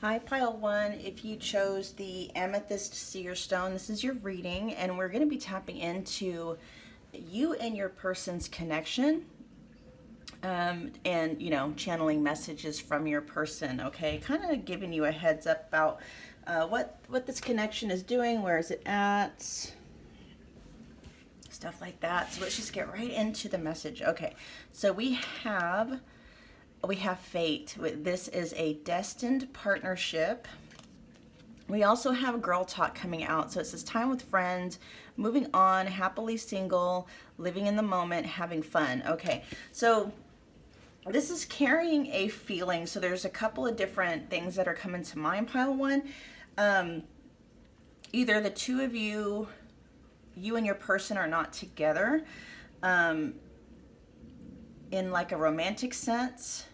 Hi, Pile 1. If you chose the Amethyst Seer Stone, this is your reading, and we're going to be tapping into you and your person's connection, and, channeling messages from your person, okay? Kind of giving you a heads up about what this connection is doing, where is it at, stuff like that. So let's just get right into the message. Okay, so we have fate. This is a destined partnership. We also have girl talk coming out. So it says time with friends, moving on, happily single, living in the moment, having fun. Okay, so this is carrying a feeling. So there's a couple of different things that are coming to mind, Pile 1. Either the two of you and your person are not together in like a romantic sense,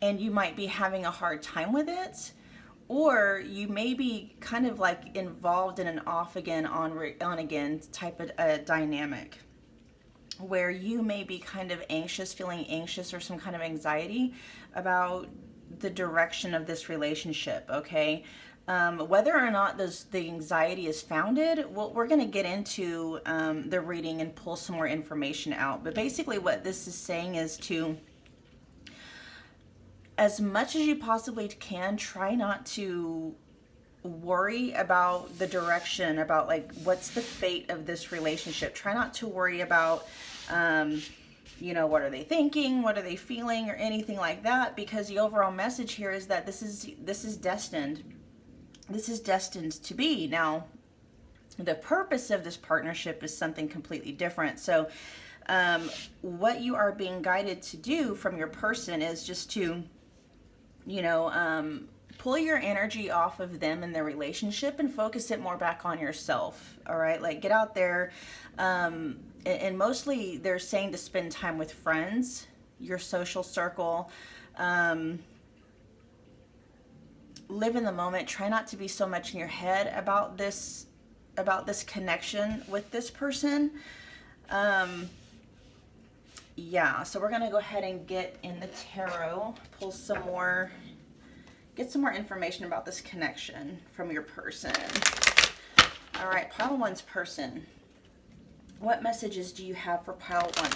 and you might be having a hard time with it, or you may be kind of like involved in an off again, on again type of dynamic, where you may be kind of anxious, feeling anxious or some kind of anxiety about the direction of this relationship, okay? Whether or not the anxiety is founded, well, we're going to get into the reading and pull some more information out. But basically what this is saying is to, as much as you possibly can, try not to worry about the direction, about like what's the fate of this relationship. Try not to worry about, what are they thinking, what are they feeling, or anything like that, because the overall message here is that this is destined. This is destined to be. Now, the purpose of this partnership is something completely different. So what you are being guided to do from your person is just to, pull your energy off of them and their relationship and focus it more back on yourself. All right, like get out there. And mostly they're saying to spend time with friends, your social circle. Live in the moment. Try not to be so much in your head about this connection with this person. Yeah, so we're gonna go ahead and get in the tarot, pull some more, get some more information about this connection from your person. All right, Pile 1's person. What messages do you have for Pile 1?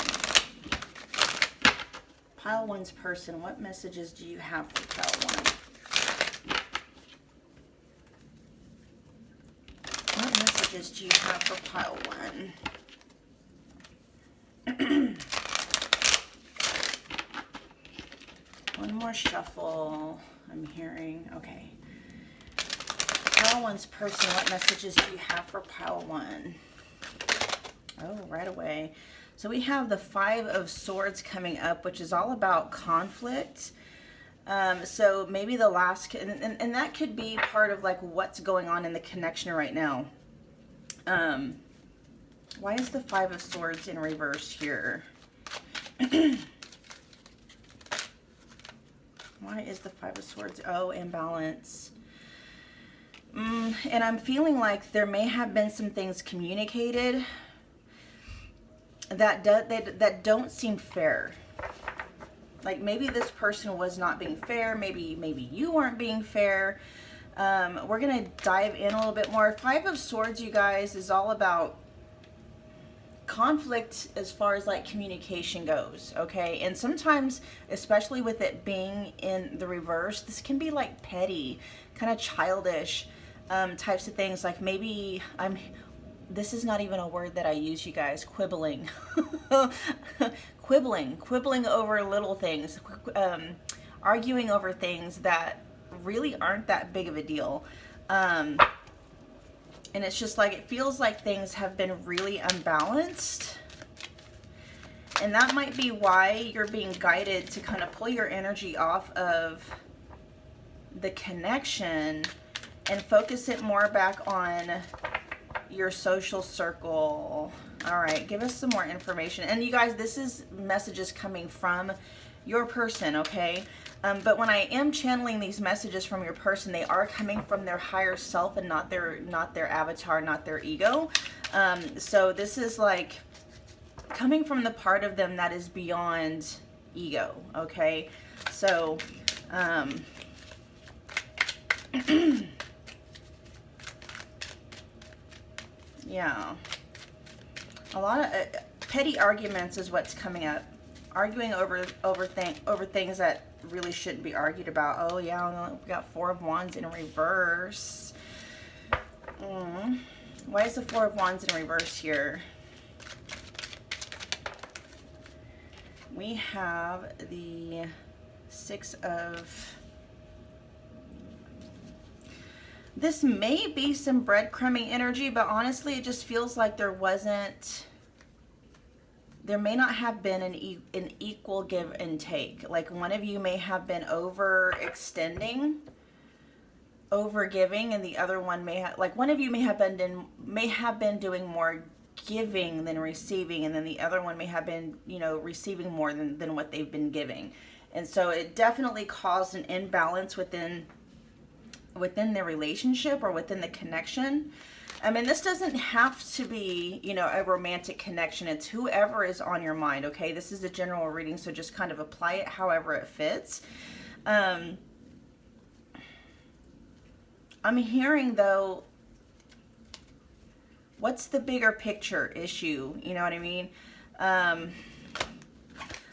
Pile 1's person, what messages do you have for Pile 1? What messages do you have for Pile 1? One more shuffle, I'm hearing. Okay. Pile 1's person, what messages do you have for Pile 1? Oh, right away. So we have the 5 of Swords coming up, which is all about conflict. So maybe the last, and that could be part of like what's going on in the connection right now. Why is the 5 of Swords in reverse here? Why is the 5 of Swords? Oh, imbalance. And I'm feeling like there may have been some things communicated that don't seem fair. Like maybe this person was not being fair. Maybe you weren't being fair. We're going to dive in a little bit more. 5 of Swords, you guys, is all about conflict as far as like communication goes, okay? And sometimes, especially with it being in the reverse, this can be like petty, kind of childish types of things. Like maybe this is not even a word that I use, you guys, quibbling. quibbling over little things, arguing over things that really aren't that big of a deal. And it's just like, it feels like things have been really unbalanced. And that might be why you're being guided to kind of pull your energy off of the connection and focus it more back on your social circle. All right, give us some more information. And you guys, this is messages coming from your person, okay? But when I am channeling these messages from your person, they are coming from their higher self and not their avatar, not their ego. So this is like coming from the part of them that is beyond ego, okay? So, yeah, a lot of petty arguments is what's coming up. Arguing over things that really shouldn't be argued about. Oh yeah, we got Four of Wands in reverse. Why is the Four of Wands in reverse here? We have the Six of... This may be some breadcrumbing energy, but honestly, it just feels like there may not have been an equal give and take. Like one of you may have been overextending, over giving, and the other one may have, like one of you may have been doing more giving than receiving, and then the other one may have been, receiving more than what they've been giving. And so it definitely caused an imbalance within the relationship or within the connection. I mean, this doesn't have to be, a romantic connection. It's whoever is on your mind, okay? This is a general reading, so just kind of apply it however it fits. I'm hearing, though, what's the bigger picture issue? You know what I mean?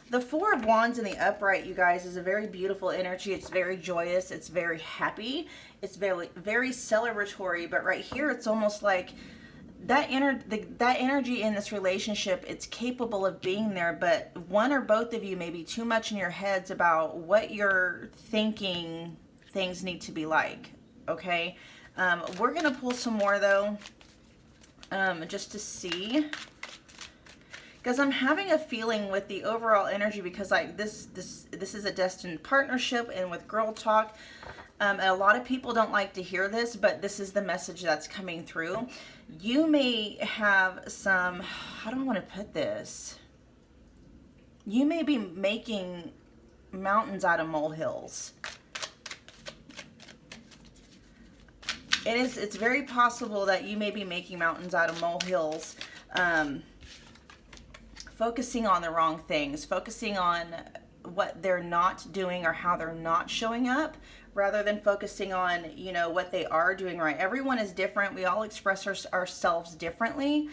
The Four of Wands in the upright, you guys, is a very beautiful energy. It's very joyous. It's very happy. It's very, very celebratory. But right here, it's almost like that energy in this relationship, it's capable of being there. But one or both of you may be too much in your heads about what you're thinking things need to be like. Okay? We're going to pull some more, though, just to see. Because I'm having a feeling with the overall energy, because like this is a destined partnership, and with girl talk, and a lot of people don't like to hear this, but this is the message that's coming through. You may have some, how do I want to put this? You may be making mountains out of molehills. It's very possible that you may be making mountains out of molehills, focusing on the wrong things, focusing on what they're not doing or how they're not showing up, rather than focusing on, what they are doing right. Everyone is different. We all express ourselves differently.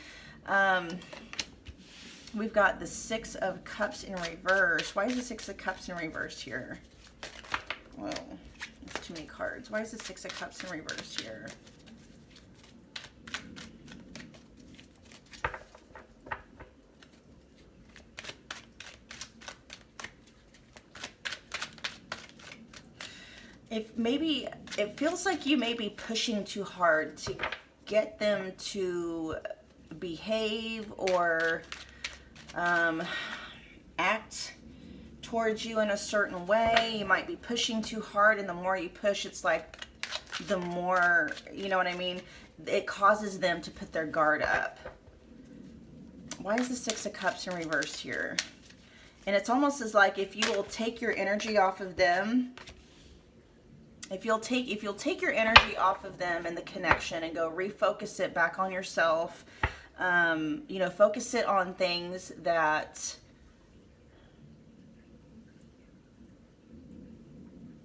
We've got the Six of Cups in reverse. Why is the Six of Cups in reverse here? Whoa, that's too many cards. Why is the Six of Cups in reverse here? It feels like you may be pushing too hard to get them to behave or act towards you in a certain way. You might be pushing too hard, and the more you push, it's like the more, you know what I mean? It causes them to put their guard up. Why is the Six of Cups in reverse here? And it's almost as like if you will take your energy off of them, if you'll take your energy off of them and the connection and go refocus it back on yourself, focus it on things that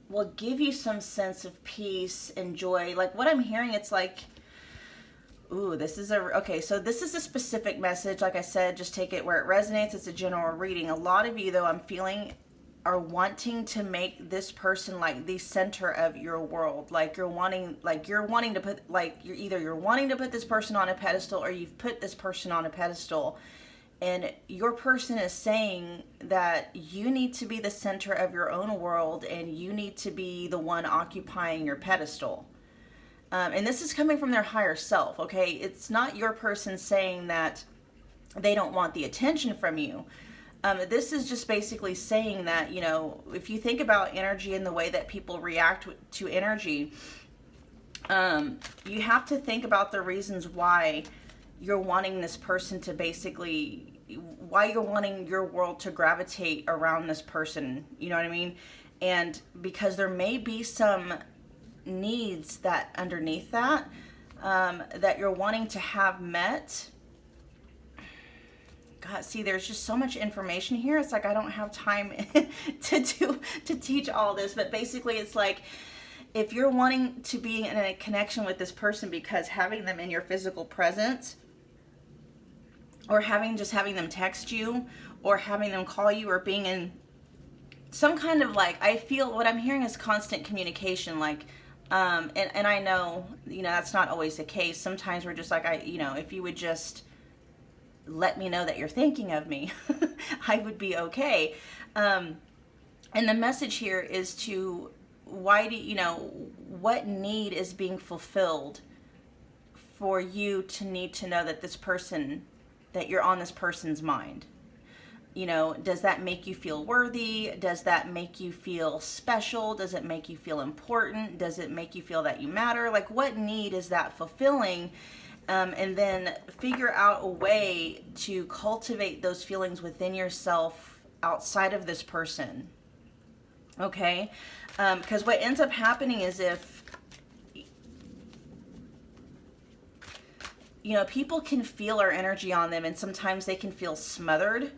will give you some sense of peace and joy. Like what I'm hearing, it's like, ooh, so this is a specific message. Like I said, just take it where it resonates. It's a general reading. A lot of you, though, I'm feeling are wanting to make this person like the center of your world. You're wanting to put this person on a pedestal, or you've put this person on a pedestal, and your person is saying that you need to be the center of your own world, and you need to be the one occupying your pedestal. And this is coming from their higher self, okay? It's not your person saying that they don't want the attention from you. This is just basically saying that, if you think about energy and the way that people react to energy, you have to think about the reasons why you're wanting this person to why you're wanting your world to gravitate around this person, you know what I mean? And because there may be some needs that underneath that, that you're wanting to have met. God, see, there's just so much information here. It's like I don't have time to teach all this. But basically, it's like if you're wanting to be in a connection with this person because having them in your physical presence, or having them text you, or having them call you, or being in some kind of like, I feel what I'm hearing is constant communication. Like, and I know, that's not always the case. Sometimes we're just like, if you would just let me know that you're thinking of me, I would be okay. And the message here is to, what need is being fulfilled for you to need to know that that you're on this person's mind? Does that make you feel worthy? Does that make you feel special? Does it make you feel important? Does it make you feel that you matter? Like, what need is that fulfilling? And then figure out a way to cultivate those feelings within yourself outside of this person. Okay? Because what ends up happening is if, people can feel our energy on them, and sometimes they can feel smothered.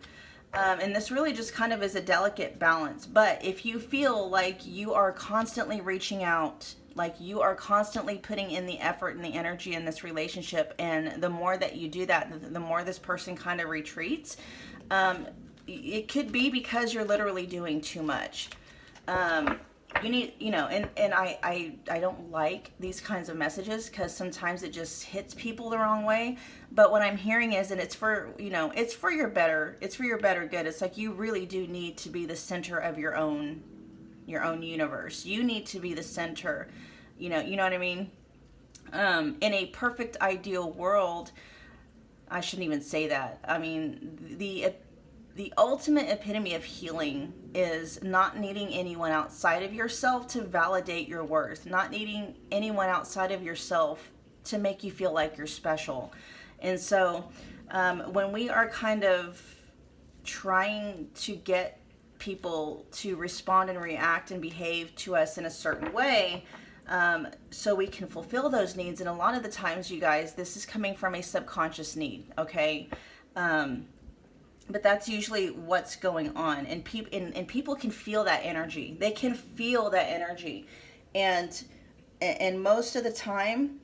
And this really just kind of is a delicate balance. But if you feel like you are constantly reaching out, like you are constantly putting in the effort and the energy in this relationship, and the more that you do that, the more this person kind of retreats, it could be because you're literally doing too much. You need, and I don't like these kinds of messages because sometimes it just hits people the wrong way. But what I'm hearing is, and it's for your better good. It's like you really do need to be the center of your own universe. You need to be the center, you know what I mean? In a perfect ideal world, I shouldn't even say that. I mean, the ultimate epitome of healing is not needing anyone outside of yourself to validate your worth, not needing anyone outside of yourself to make you feel like you're special. And so when we are kind of trying to get people to respond and react and behave to us in a certain way, so we can fulfill those needs, and a lot of the times, you guys, this is coming from a subconscious need, okay? But that's usually what's going on, and people can feel that energy. They can feel that energy, and most of the time,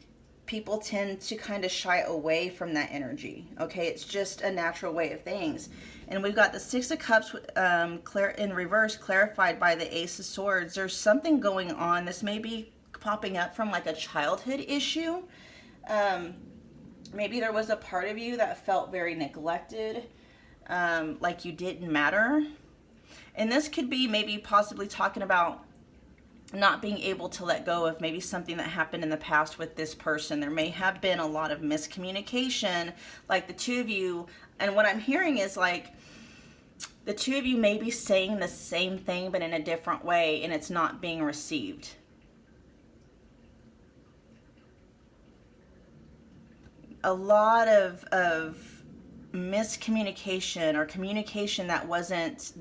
people tend to kind of shy away from that energy. Okay, it's just a natural way of things. And we've got the Six of Cups in reverse, clarified by the Ace of Swords. There's something going on. This may be popping up from like a childhood issue. Maybe there was a part of you that felt very neglected. Like you didn't matter. And this could be maybe possibly talking about not being able to let go of maybe something that happened in the past with this person. There may have been a lot of miscommunication, like the two of you. And what I'm hearing is like the two of you may be saying the same thing, but in a different way, and it's not being received. A lot of miscommunication or communication that wasn't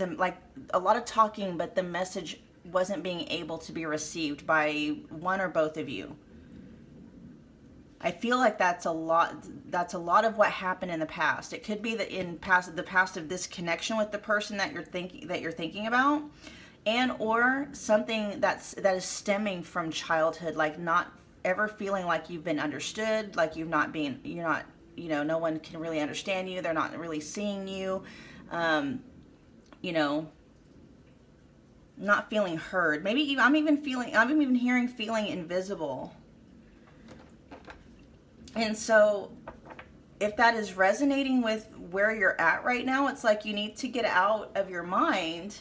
a lot of talking, but the message wasn't being able to be received by one or both of you. I feel like that's a lot of what happened in the past. It could be that the past of this connection with the person that you're thinking about, and or something that is stemming from childhood, like not ever feeling like you've been understood, like no one can really understand you. They're not really seeing you. Not feeling heard. Maybe even, I'm even hearing feeling invisible. And so if that is resonating with where you're at right now, it's like you need to get out of your mind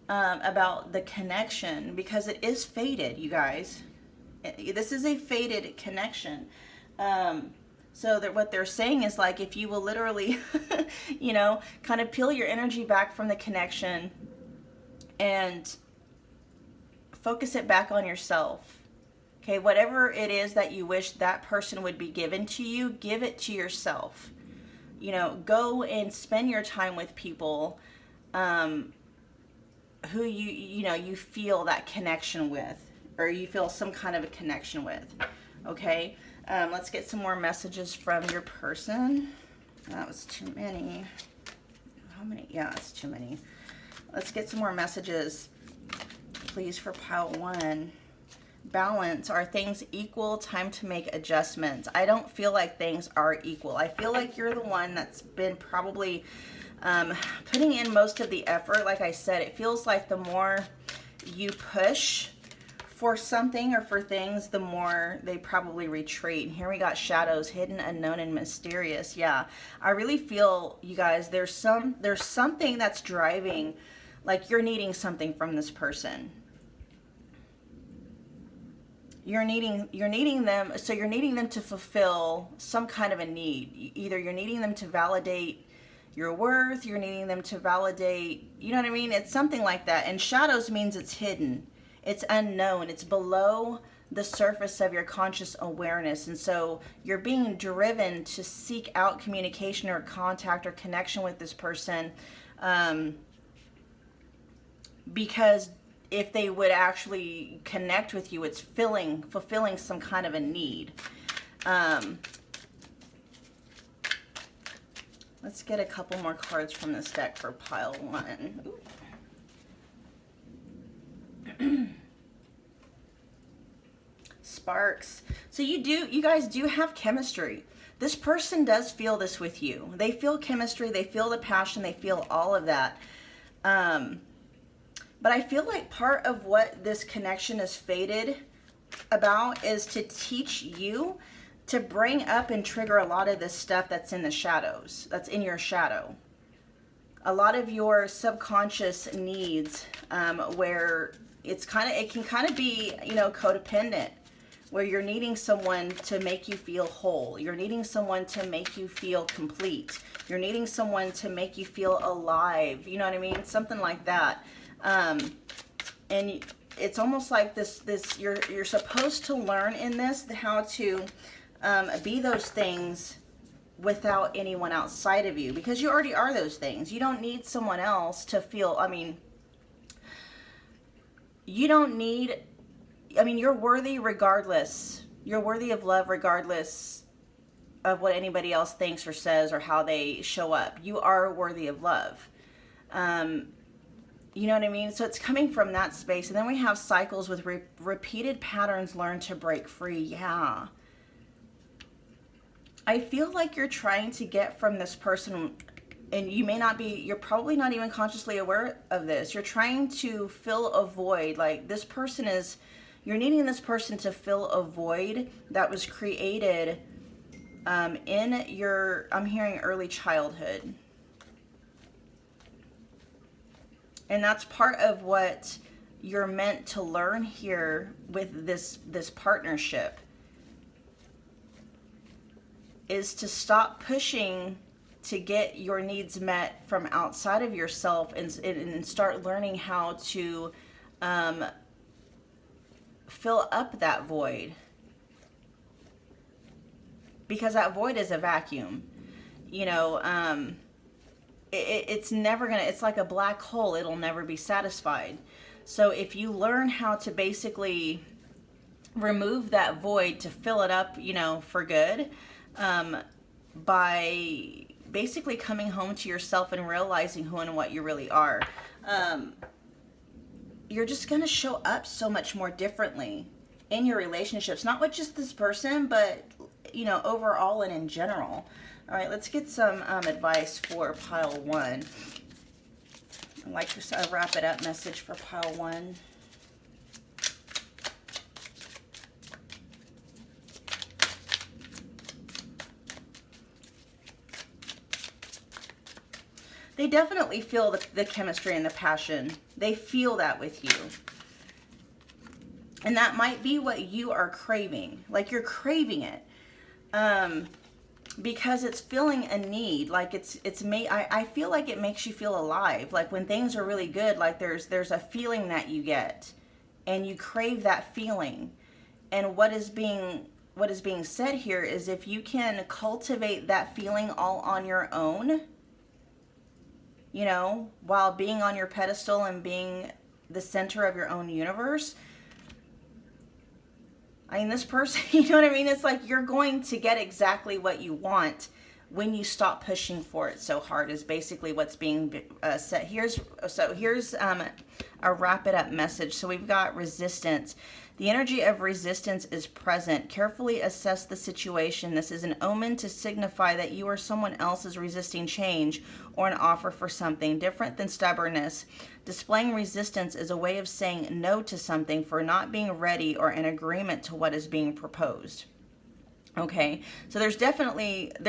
about the connection, because it is fated, you guys. This is a fated connection. So that what they're saying is like, if you will literally, kind of peel your energy back from the connection and focus it back on yourself. Okay, whatever it is that you wish that person would be given to you, give it to yourself. Go and spend your time with people who you feel that connection with, or you feel some kind of a connection with. Okay, let's get some more messages from your person. That was too many. how many? Yeah, it's too many. Let's get some more messages, please, for pile 1. Balance. Are things equal? Time to make adjustments. I don't feel like things are equal. I feel like you're the one that's been probably putting in most of the effort. Like I said, it feels like the more you push for something or for things, the more they probably retreat. And here we got shadows, hidden, unknown, and mysterious. Yeah, I really feel, you guys, there's something that's driving, like you're needing something from this person. You're needing them, so you're needing them to fulfill some kind of a need. Either you're needing them to validate your worth, you're needing them to validate, you know what I mean? It's something like that. And shadows means it's hidden. It's unknown. It's below the surface of your conscious awareness. And so you're being driven to seek out communication or contact or connection with this person, because if they would actually connect with you, it's fulfilling some kind of a need. Let's get a couple more cards from this deck for pile 1. Ooh. Sparks. So you guys do have chemistry. This person does feel this with you. They feel chemistry, they feel the passion, they feel all of that. But I feel like part of what this connection is fated about is to teach you to bring up and trigger a lot of this stuff that's in the shadows, that's in your shadow. A lot of your subconscious needs, where it can kind of be, codependent, where you're needing someone to make you feel whole. You're needing someone to make you feel complete. You're needing someone to make you feel alive. You know what I mean? Something like that. And it's almost like this you're supposed to learn in this how to be those things without anyone outside of you, because you already are those things. You don't need someone else to feel, you're worthy regardless. You're worthy of love regardless of what anybody else thinks or says or how they show up. You are worthy of love. You know what I mean? So it's coming from that space. And then we have cycles with repeated patterns learned to break free. Yeah. I feel like you're trying to get from this person, and you're probably not even consciously aware of this. You're trying to fill a void. Like you're needing this person to fill a void that was created in your, I'm hearing early childhood. And that's part of what you're meant to learn here with this partnership, is to stop pushing to get your needs met from outside of yourself and start learning how to fill up that void. Because that void is a vacuum. It's never gonna, it's like a black hole. It'll never be satisfied. So if you learn how to basically remove that void to fill it up, for good, by basically coming home to yourself and realizing who and what you really are, you're just gonna show up so much more differently in your relationships, not with just this person, but overall and in general. All right, let's get some advice for pile 1. I'd like to wrap it up message for pile 1. They definitely feel the chemistry and the passion. They feel that with you. And that might be what you are craving. Like you're craving it. Because it's filling a need. Like I feel like it makes you feel alive. Like when things are really good, like there's a feeling that you get and you crave that feeling. And what is being said here is, if you can cultivate that feeling all on your own, while being on your pedestal and being the center of your own universe, this person, you know what I mean? It's like you're going to get exactly what you want when you stop pushing for it so hard is basically what's being said. Here's a wrap it up message. So we've got resistance. The energy of resistance is present. Carefully assess the situation. This is an omen to signify that you or someone else is resisting change or an offer for something different than stubbornness. Displaying resistance is a way of saying no to something for not being ready or in agreement to what is being proposed. Okay, so there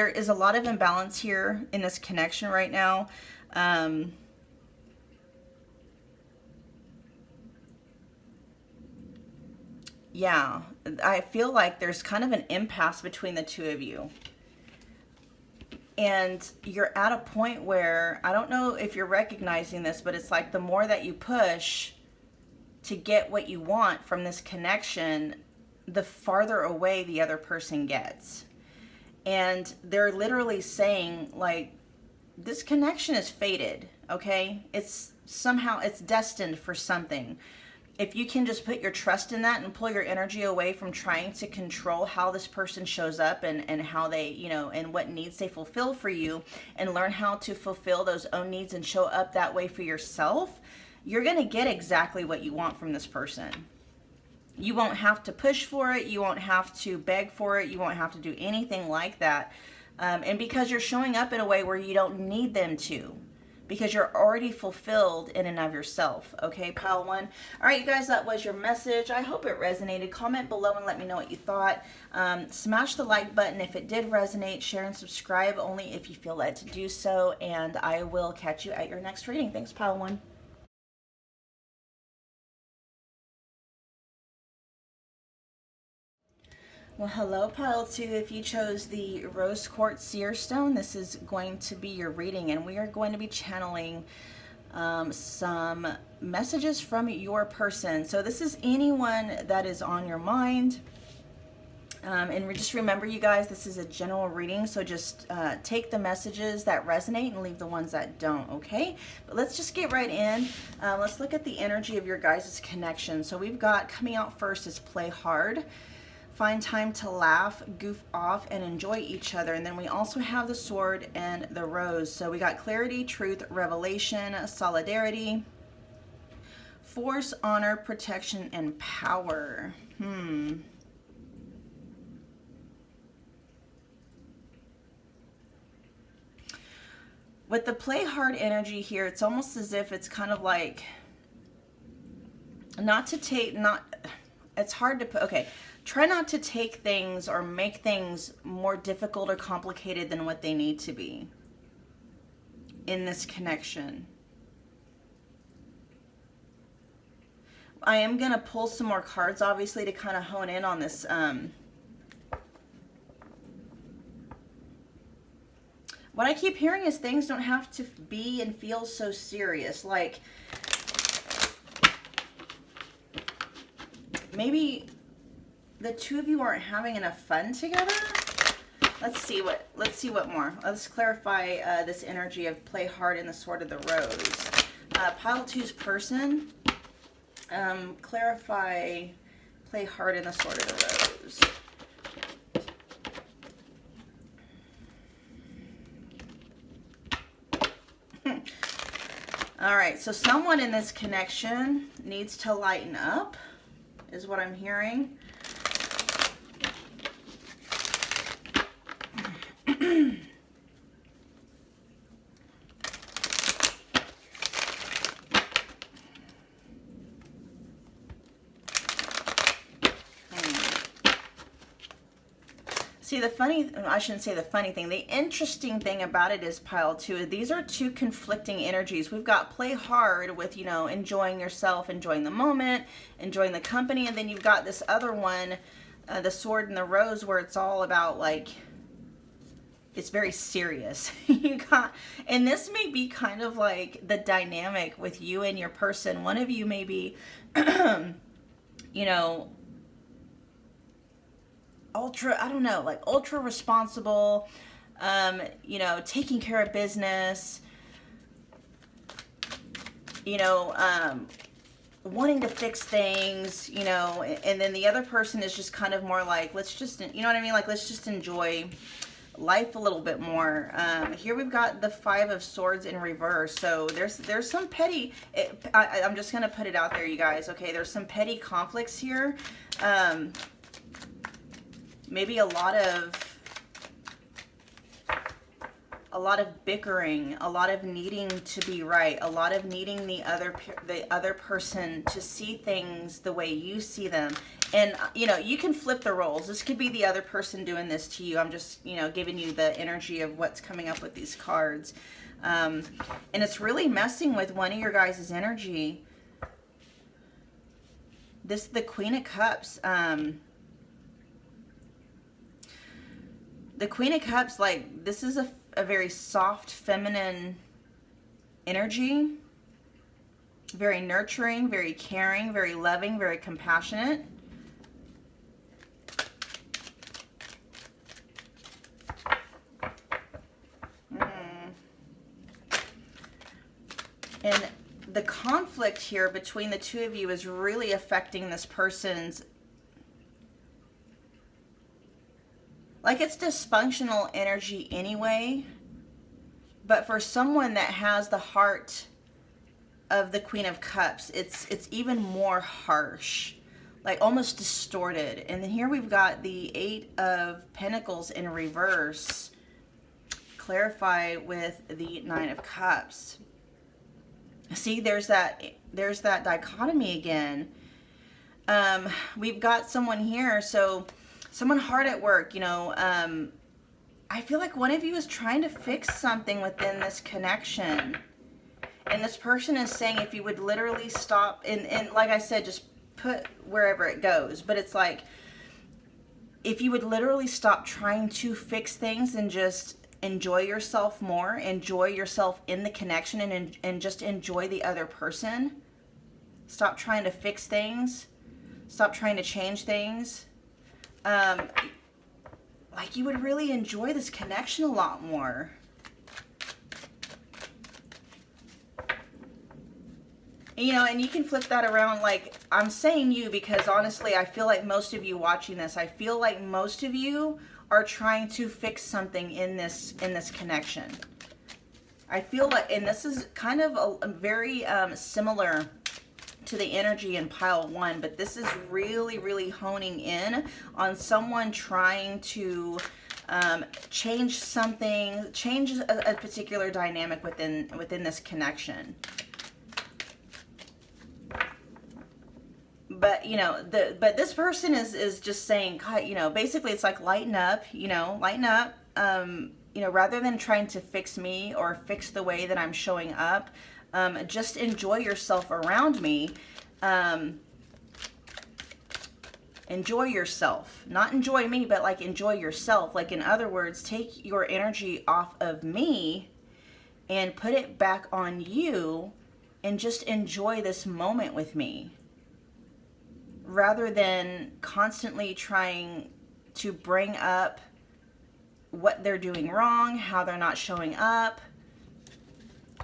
is a lot of imbalance here in this connection right now. Yeah, I feel like there's kind of an impasse between the two of you. And you're at a point where, I don't know if you're recognizing this, but it's like the more that you push to get what you want from this connection, the farther away the other person gets. And they're literally saying, like, this connection is fated, okay? It's destined for something. If you can just put your trust in that and pull your energy away from trying to control how this person shows up and how they, and what needs they fulfill for you, and learn how to fulfill those own needs and show up that way for yourself, you're going to get exactly what you want from this person. You won't have to push for it. You won't have to beg for it. You won't have to do anything like that. And because you're showing up in a way where you don't need them to, because you're already fulfilled in and of yourself. Okay, pile one. All right, you guys, that was your message. I hope it resonated. Comment below and let me know what you thought. Smash the like button if it did resonate. Share and subscribe only if you feel led to do so. And I will catch you at your next reading. Thanks, pile one. Well, hello, pile two. If you chose the Rose Quartz Seer Stone, this is going to be your reading, and we are going to be channeling some messages from your person. So this is anyone that is on your mind. And just remember, you guys, this is a general reading, so just take the messages that resonate and leave the ones that don't, okay? But let's just get right in. Let's look at the energy of your guys' connection. So we've got, coming out first is play hard. Find time to laugh, goof off, and enjoy each other. And then we also have the sword and the rose. So we got clarity, truth, revelation, solidarity, force, honor, protection, and power. With the play hard energy here, it's almost as if it's kind of like it's hard to put, okay. Try not to take things or make things more difficult or complicated than what they need to be in this connection. I am going to pull some more cards, obviously, to kind of hone in on this. What I keep hearing is things don't have to be and feel so serious. Like, maybe the two of you aren't having enough fun together. Let's see what more. Let's clarify this energy of play hard and the sword of the rose. Pile two's person. Clarify play hard and the sword of the rose. All right, so someone in this connection needs to lighten up, is what I'm hearing. See, I shouldn't say the funny thing. The interesting thing about it is, pile two, these are two conflicting energies. We've got play hard with, enjoying yourself, enjoying the moment, enjoying the company. And then you've got this other one, the sword and the rose, where it's all about, like, it's very serious. And this may be kind of like the dynamic with you and your person. One of you may be, ultra responsible, taking care of business, wanting to fix things, and then the other person is just kind of more like, let's just, let's just enjoy life a little bit more. Here we've got the Five of Swords in reverse. So there's some petty, I'm just going to put it out there, you guys. Okay, there's some petty conflicts here. Maybe a lot of bickering, a lot of needing to be right, a lot of needing the other person to see things the way you see them. And you know, you can flip the roles. This could be the other person doing this to you. I'm just, you know, giving you the energy of what's coming up with these cards. And it's really messing with one of your guys' energy. The Queen of Cups. The Queen of Cups, like, this is a very soft, feminine energy. Very nurturing, very caring, very loving, very compassionate. And the conflict here between the two of you is really affecting this person's, like, it's dysfunctional energy anyway, but for someone that has the heart of the Queen of Cups, it's even more harsh, like almost distorted. And then here we've got the Eight of Pentacles in reverse. Clarify with the Nine of Cups. See, there's that dichotomy again. We've got someone here, so someone hard at work, you know. I feel like one of you is trying to fix something within this connection. And this person is saying if you would literally stop, and like I said, just put wherever it goes. But it's like, if you would literally stop trying to fix things and just enjoy yourself more, enjoy yourself in the connection, and just enjoy the other person. Stop trying to fix things. Stop trying to change things. Like, you would really enjoy this connection a lot more. You know, and you can flip that around. Like, I'm saying you because honestly, I feel like most of you watching this, I feel like most of you are trying to fix something in this connection. I feel like, and this is kind of a very similar to the energy in pile one, but this is really, really honing in on someone trying to change something, change a particular dynamic within this connection. But, you know, but this person is just saying, God, you know, basically it's like, lighten up, you know, lighten up. You know, rather than trying to fix me or fix the way that I'm showing up, just enjoy yourself around me. Enjoy yourself. Not enjoy me, but like enjoy yourself. Like, in other words, take your energy off of me and put it back on you and just enjoy this moment with me. Rather than constantly trying to bring up what they're doing wrong, how they're not showing up.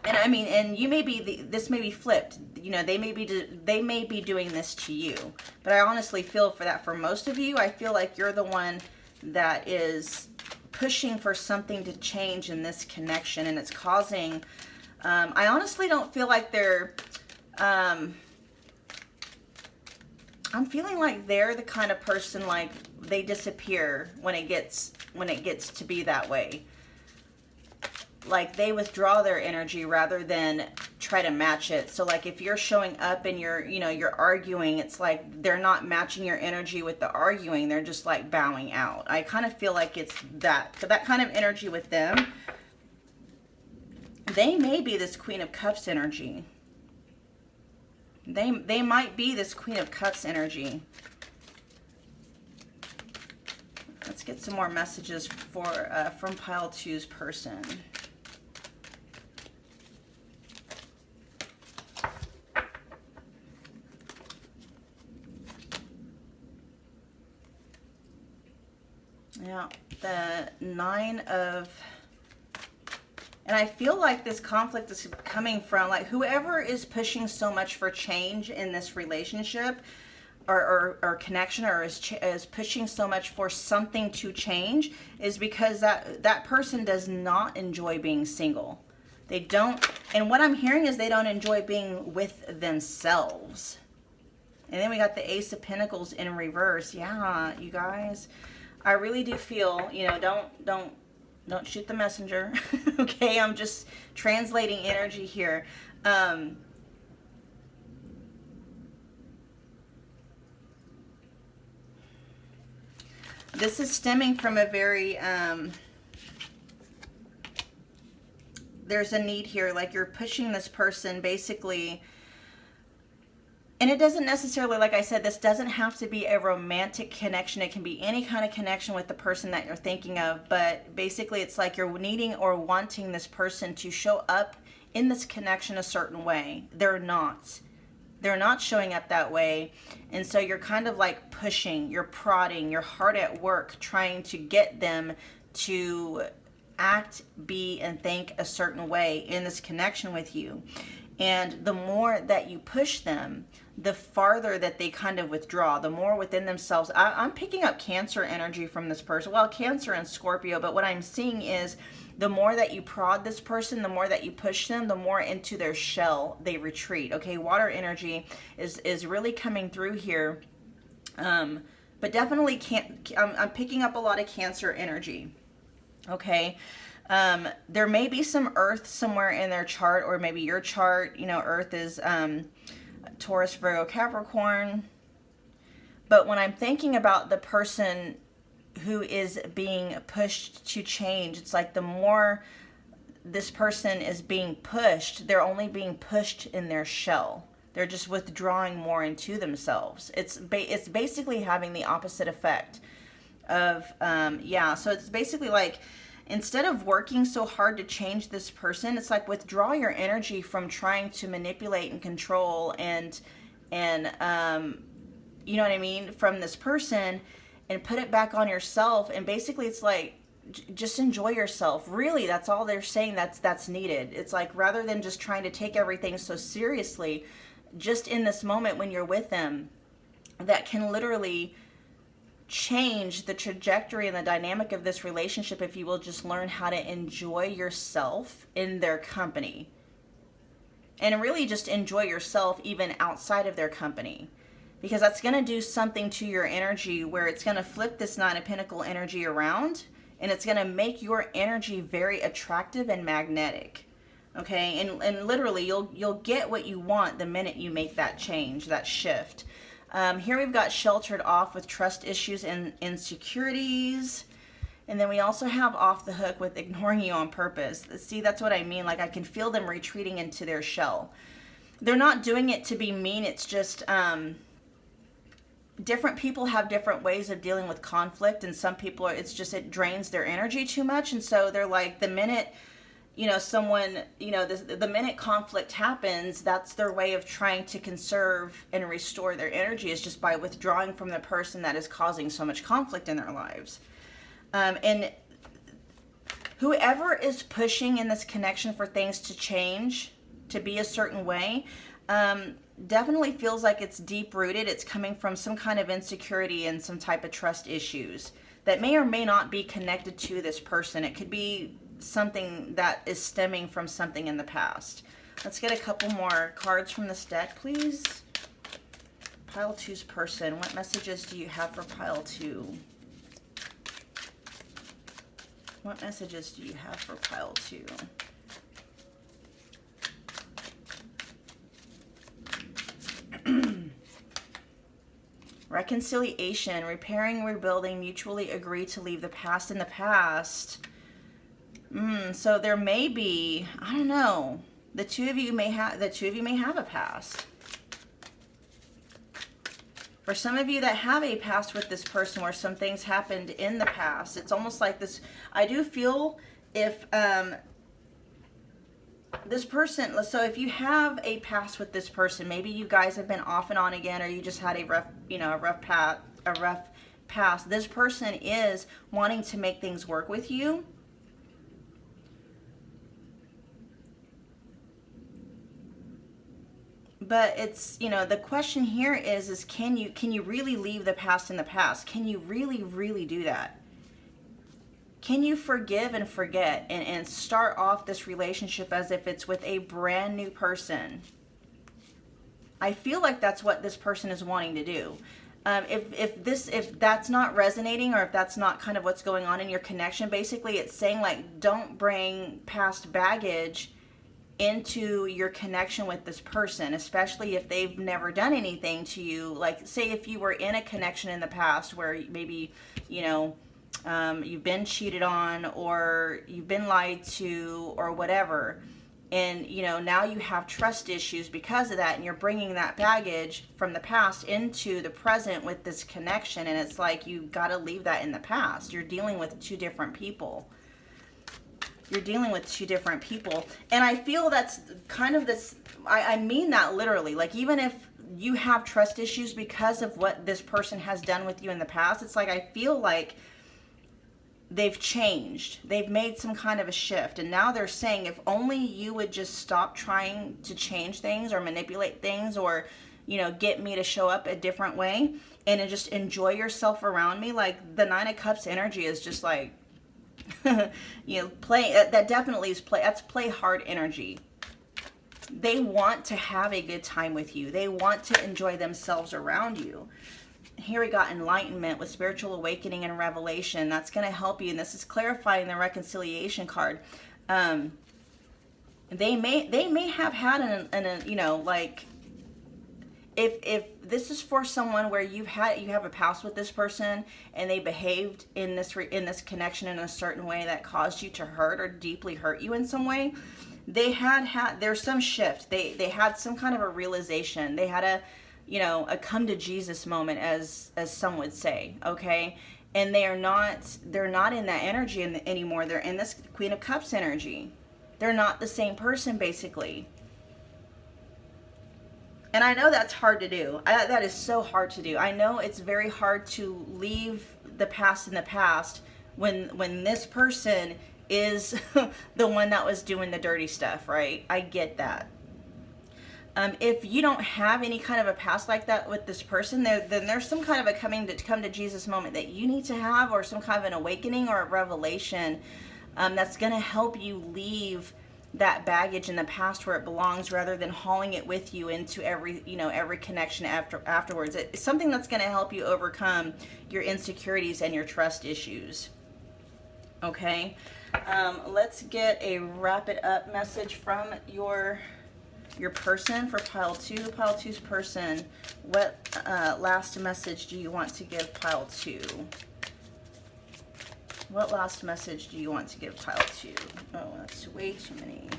And I mean, and you may be, this may be flipped. You know, they may be doing this to you. But I honestly feel for that for most of you, I feel like you're the one that is pushing for something to change in this connection. And it's causing, I honestly don't feel like they're, I'm feeling like they're the kind of person, like, they disappear when it gets to be that way. Like, they withdraw their energy rather than try to match it. So like, if you're showing up and you're arguing, it's like they're not matching your energy with the arguing. They're just like bowing out. I kind of feel like it's that kind of energy with them. They may be this Queen of Cups energy. They might be this Queen of Cups energy. Let's get some more messages from pile two's person. Yeah, the Nine of... And I feel like this conflict is coming from, like, whoever is pushing so much for change in this relationship or connection, or is pushing so much for something to change, is because that person does not enjoy being single. They don't, and what I'm hearing is they don't enjoy being with themselves. And then we got the Ace of Pentacles in reverse. Yeah, you guys, I really do feel, you know, don't shoot the messenger. Okay, I'm just translating energy here. This is stemming from a very, there's a need here, like you're pushing this person basically, and it doesn't necessarily, like I said, this doesn't have to be a romantic connection. It can be any kind of connection with the person that you're thinking of, but basically it's like you're needing or wanting this person to show up in this connection a certain way. They're not showing up that way. And so you're kind of like pushing, you're prodding, you're hard at work trying to get them to act, be, and think a certain way in this connection with you. And the more that you push them, the farther that they kind of withdraw, the more within themselves. I'm picking up Cancer energy from this person. Well, Cancer and Scorpio, but what I'm seeing is the more that you prod this person, the more that you push them, the more into their shell they retreat. Okay, water energy is really coming through here. But definitely I'm picking up a lot of Cancer energy. Okay. There may be some Earth somewhere in their chart, or maybe your chart, you know, Earth is Taurus, Virgo, Capricorn. But when I'm thinking about the person who is being pushed to change, it's like the more this person is being pushed, they're only being pushed in their shell. They're just withdrawing more into themselves. It's basically having the opposite effect of, yeah, so it's basically like, instead of working so hard to change this person, it's like withdraw your energy from trying to manipulate and control and you know what I mean, from this person, and put it back on yourself. And basically it's like, just enjoy yourself. Really, that's all they're saying that's needed. It's like, rather than just trying to take everything so seriously, just in this moment when you're with them, that can literally change the trajectory and the dynamic of this relationship if you will just learn how to enjoy yourself in their company. And really just enjoy yourself even outside of their company. Because that's going to do something to your energy where it's going to flip this Nine of Pentacles energy around, and it's going to make your energy very attractive and magnetic. Okay, and literally you'll get what you want the minute you make that change, that shift. Here we've got sheltered off with trust issues and insecurities. And then we also have off the hook with ignoring you on purpose. See, that's what I mean. Like, I can feel them retreating into their shell. They're not doing it to be mean. It's just different people have different ways of dealing with conflict. And some people, it's just, it drains their energy too much. And so they're like, the minute, you know, someone, you know, the minute conflict happens, that's their way of trying to conserve and restore their energy, is just by withdrawing from the person that is causing so much conflict in their lives. And whoever is pushing in this connection for things to change, to be a certain way, definitely feels like it's deep rooted. It's coming from some kind of insecurity and some type of trust issues that may or may not be connected to this person. It could be something that is stemming from something in the past. Let's get a couple more cards from this deck, please. Pile 2's person. What messages do you have for pile 2? What messages do you have for pile 2? Reconciliation, repairing, rebuilding, mutually agree to leave the past in the past. So there may be, I don't know, the two of you may have a past. For some of you that have a past with this person where some things happened in the past, it's almost like this. I do feel if this person, so if you have a past with this person, maybe you guys have been off and on again, or you just had a rough past. This person is wanting to make things work with you. But it's, you know, the question here is can you really leave the past in the past? Can you really, really do that? Can you forgive and forget and start off this relationship as if it's with a brand new person? I feel like that's what this person is wanting to do. If that's not resonating, or if that's not kind of what's going on in your connection, basically it's saying like, don't bring past baggage into your connection with this person, especially if they've never done anything to you. Like, say if you were in a connection in the past where maybe, you know, you've been cheated on, or you've been lied to, or whatever, and you know, now you have trust issues because of that, and you're bringing that baggage from the past into the present with this connection, and it's like you got to leave that in the past. You're dealing with two different people. You're dealing with two different people. And I feel that's kind of this, I mean that literally. Like, even if you have trust issues because of what this person has done with you in the past, it's like, I feel like they've changed. They've made some kind of a shift. And now they're saying, if only you would just stop trying to change things or manipulate things, or, you know, get me to show up a different way, and just enjoy yourself around me. Like, the Nine of Cups energy is just like, you know, play, that definitely is that's play hard energy. They want to have a good time with you. They want to enjoy themselves around you. Here we got enlightenment with spiritual awakening and revelation. That's going to help you, and this is clarifying the reconciliation card. They may have had an you know, like, if this is for someone where you have a past with this person, and they behaved in this connection in a certain way that caused you to hurt or deeply hurt you in some way, there's some shift. They had some kind of a realization. They had a, you know, a come to Jesus moment, as some would say, okay? And they're not in that energy anymore. They're in this Queen of Cups energy. They're not the same person, basically. And I know that's hard to do. That is so hard to do. I know it's very hard to leave the past in the past when this person is the one that was doing the dirty stuff, right? I get that. If you don't have any kind of a past like that with this person, then there's some kind of a come to Jesus moment that you need to have, or some kind of an awakening or a revelation that's going to help you leave that baggage in the past where it belongs, rather than hauling it with you into every connection afterwards. It's something that's going to help you overcome your insecurities and your trust issues. Okay, let's get a wrap it up message from your person for pile 2. Pile 2's person, what last message do you want to give pile 2? What last message do you want to give pile 2? Oh, that's way too many.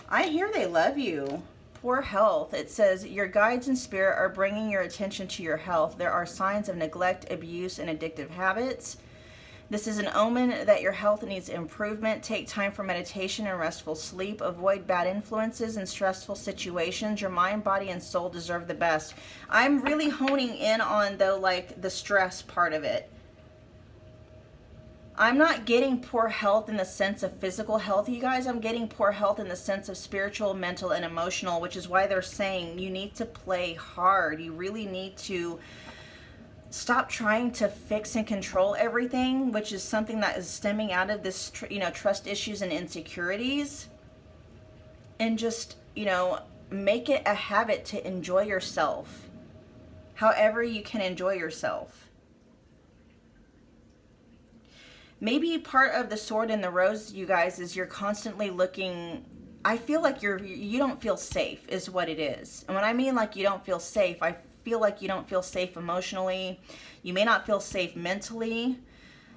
I hear they love you. Poor health. It says, your guides and spirit are bringing your attention to your health. There are signs of neglect, abuse, and addictive habits. This is an omen that your health needs improvement. Take time for meditation and restful sleep. Avoid bad influences and stressful situations. Your mind, body, and soul deserve the best. I'm really honing in on, though, like, the stress part of it. I'm not getting poor health in the sense of physical health, you guys. I'm getting poor health in the sense of spiritual, mental, and emotional, which is why they're saying you need to play hard. You really need to stop trying to fix and control everything, which is something that is stemming out of this, trust issues and insecurities. And just, make it a habit to enjoy yourself, however you can enjoy yourself. Maybe part of the sword and the rose, you guys, is you're constantly looking. I feel like you don't feel safe is what it is. And when I mean like you don't feel safe, I feel like you don't feel safe emotionally. You may not feel safe mentally.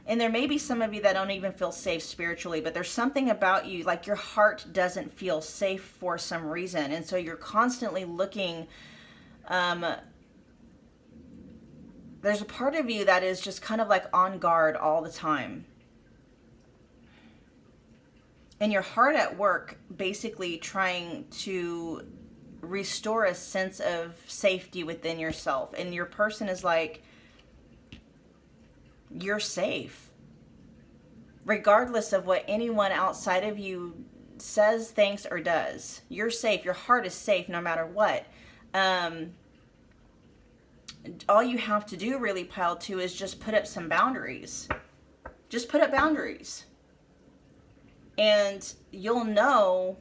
And there may be some of you that don't even feel safe spiritually, but there's something about you, like your heart doesn't feel safe for some reason. And so you're constantly looking. There's a part of you that is just kind of like on guard all the time. And your heart at work basically trying to restore a sense of safety within yourself. And your person is like, you're safe. Regardless of what anyone outside of you says, thinks, or does. You're safe. Your heart is safe no matter what. All you have to do really, pile 2, is just put up some boundaries. Just put up boundaries. And you'll know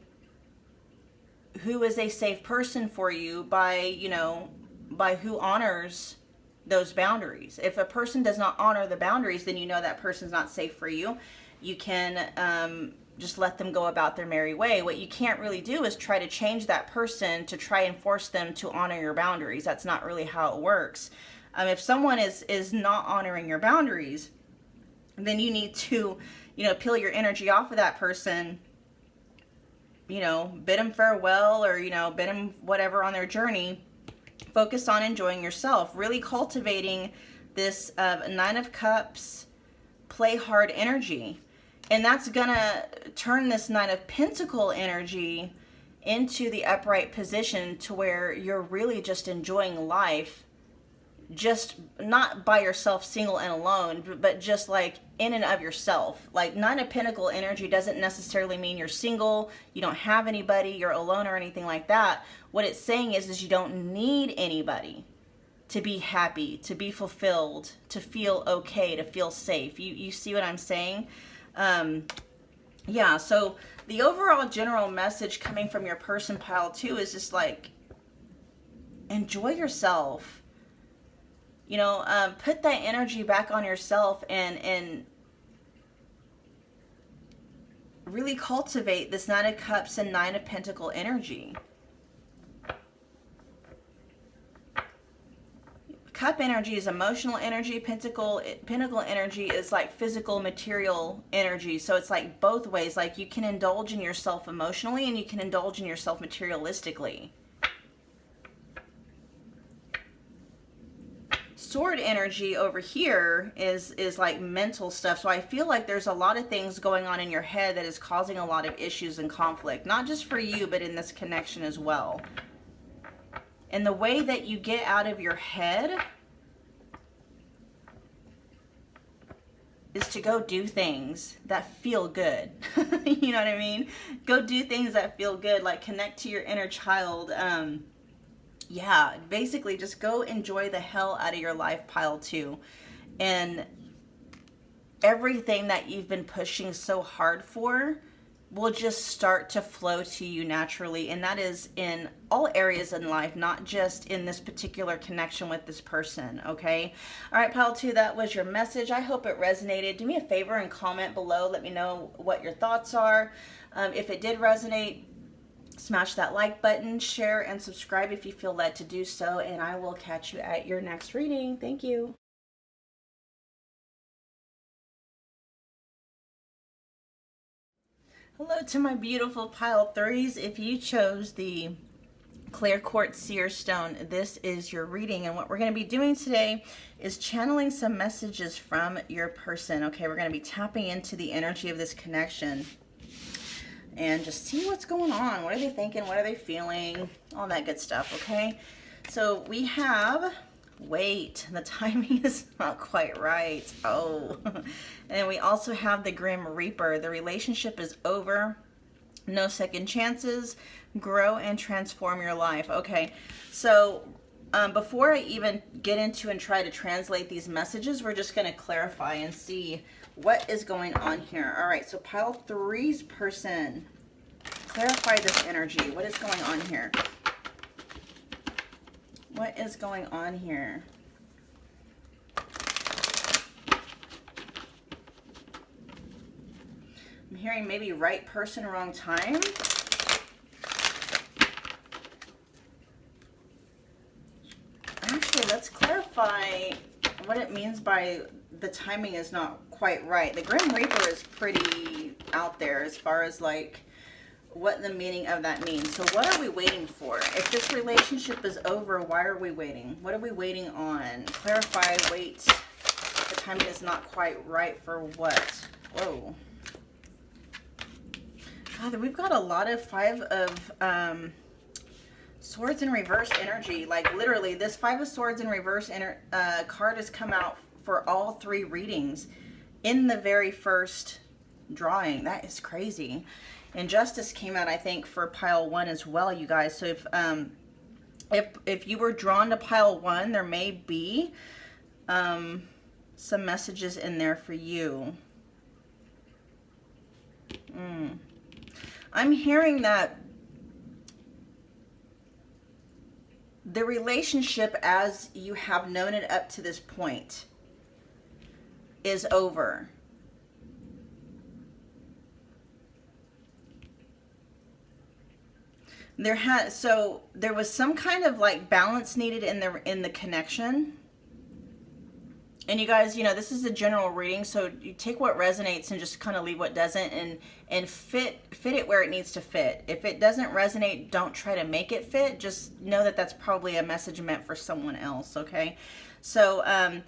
who is a safe person for you by, you know, by who honors those boundaries. If a person does not honor the boundaries, then you know that person's not safe for you. You can just let them go about their merry way. What you can't really do is try to change that person to try and force them to honor your boundaries. That's not really how it works. If someone is not honoring your boundaries, then you need to, you know, peel your energy off of that person, you know, bid them farewell, or, you know, bid them whatever on their journey. Focus on enjoying yourself, really cultivating this 9 of Cups, play hard energy. And that's gonna turn this 9 of Pentacle energy into the upright position to where you're really just enjoying life, just not by yourself, single and alone, but just like in and of yourself. Like 9 of Pentacle energy doesn't necessarily mean you're single, you don't have anybody, you're alone, or anything like that. What it's saying is you don't need anybody to be happy, to be fulfilled, to feel okay, to feel safe. You see what I'm saying? Yeah, so the overall general message coming from your person, pile 2, is just like, enjoy yourself. You know, put that energy back on yourself and really cultivate this 9 of Cups and 9 of Pentacle energy. Cup energy is emotional energy. Pentacle energy is like physical, material energy. So it's like both ways. Like you can indulge in yourself emotionally and you can indulge in yourself materialistically. Sword energy over here is like mental stuff. So I feel like there's a lot of things going on in your head that is causing a lot of issues and conflict, not just for you, but in this connection as well. And the way that you get out of your head is to go do things that feel good. You know what I mean? Go do things that feel good, like connect to your inner child. Yeah, basically just go enjoy the hell out of your life, pile 2. And everything that you've been pushing so hard for will just start to flow to you naturally. And that is in all areas in life, not just in this particular connection with this person, okay? All right, pile 2, that was your message. I hope it resonated. Do me a favor and comment below. Let me know what your thoughts are. If it did resonate, smash that like button, share, and subscribe if you feel led to do so, and I will catch you at your next reading. Thank you. Hello to my beautiful pile 3s. If you chose the Clear Quartz Seer Stone, this is your reading, and what we're going to be doing today is channeling some messages from your person. Okay, we're going to be tapping into the energy of this connection and just see what's going on. What are they thinking? What are they feeling? All that good stuff, okay? So we have, wait, the timing is not quite right. Oh. And we also have the Grim Reaper. The relationship is over. No second chances. Grow and transform your life. Okay, so before I even get into and try to translate these messages, we're just going to clarify and see what is going on here. All right, so pile 3's person, clarify this energy. What is going on here? What is going on here? I'm hearing maybe right person, wrong time. Actually, let's clarify what it means by the timing is not quite right. The Grim Reaper is pretty out there as far as like what the meaning of that means. So what are we waiting for? If this relationship is over, why are we waiting? What are we waiting on? Clarify, wait. The timing is not quite right for what? Whoa. God, we've got a lot of 5 of Swords in reverse energy. Like literally, this 5 of Swords in reverse card has come out for all 3 readings in the very first drawing. That is crazy. And Justice came out, I think, for pile 1 as well, you guys. So if you were drawn to pile 1, there may be some messages in there for you. I'm hearing that the relationship as you have known it up to this point is over. So there was some kind of like balance needed in the connection. And you guys, you know, this is a general reading, so you take what resonates and just kind of leave what doesn't, and fit it where it needs to fit. If it doesn't resonate, don't try to make it fit. Just know that that's probably a message meant for someone else, okay? So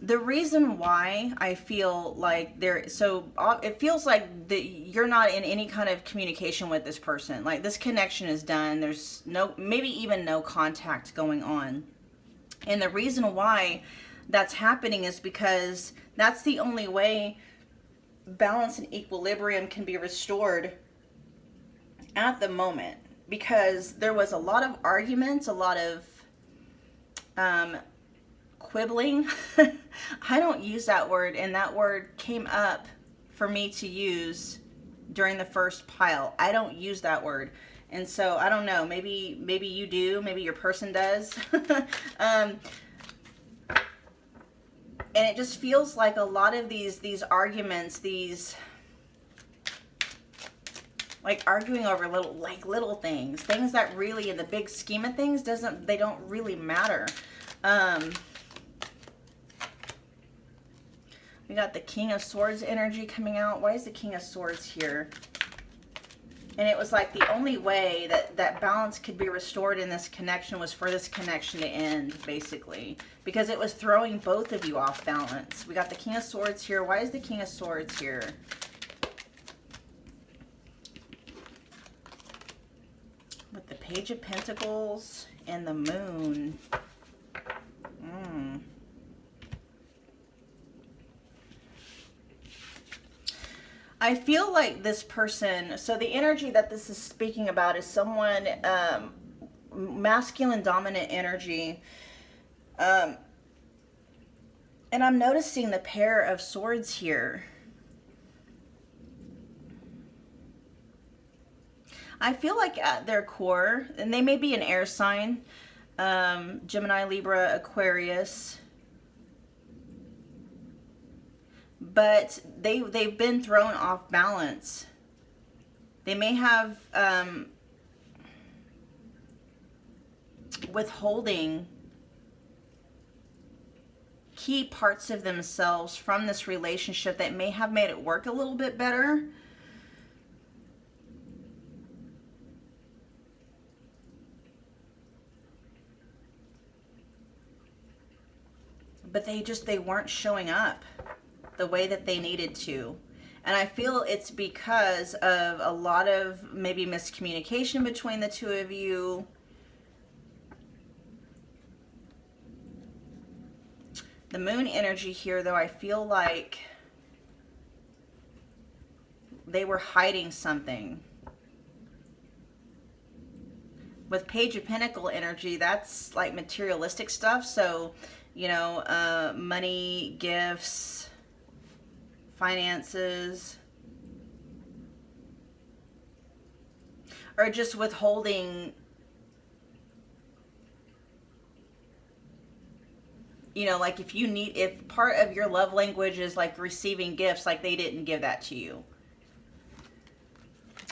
the reason why I feel like it feels like that you're not in any kind of communication with this person. Like, this connection is done. There's maybe even no contact going on. And the reason why that's happening is because that's the only way balance and equilibrium can be restored at the moment. Because there was a lot of arguments, a lot of quibbling. I don't use that word, and that word came up for me to use during the first pile. I don't use that word. And so I don't know, maybe you do, maybe your person does. And it just feels like a lot of these arguments, these like arguing over little things that really in the big scheme of things they don't really matter. We got the King of Swords energy coming out. Why is the King of Swords here? And it was like the only way that balance could be restored in this connection was for this connection to end, basically. Because it was throwing both of you off balance. We got the King of Swords here. Why is the King of Swords here? With the Page of Pentacles and the Moon. I feel like this person, so the energy that this is speaking about is someone, masculine dominant energy. And I'm noticing the pair of swords here. I feel like at their core, and they may be an air sign, Gemini, Libra, Aquarius, but they've been thrown off balance. They may have withholding key parts of themselves from this relationship that may have made it work a little bit better. But they weren't showing up the way that they needed to. And I feel it's because of a lot of maybe miscommunication between the two of you. The Moon energy here, though, I feel like they were hiding something. With Page of Pentacle energy, that's like materialistic stuff. So, you know, money, gifts, finances, or just withholding, you know, like if part of your love language is like receiving gifts, like they didn't give that to you.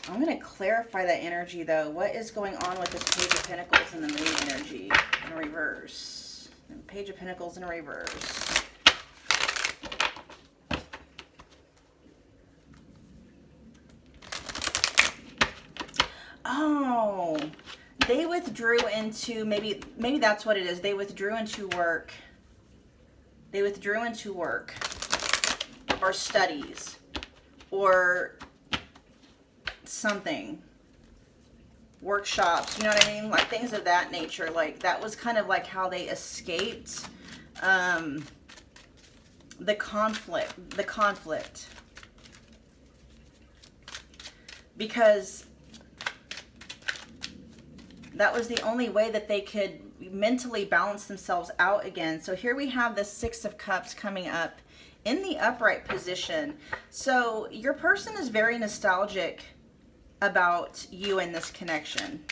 I'm going to clarify that energy though. What is going on with this Page of Pentacles and the Moon energy in reverse? And Page of Pentacles in reverse. Oh, they withdrew into, maybe that's what it is. They withdrew into work. They withdrew into work or studies or something. Workshops, you know what I mean? Like things of that nature. Like that was kind of like how they escaped the conflict, because that was the only way that they could mentally balance themselves out again. So here we have the Six of Cups coming up in the upright position. So your person is very nostalgic about you in this connection.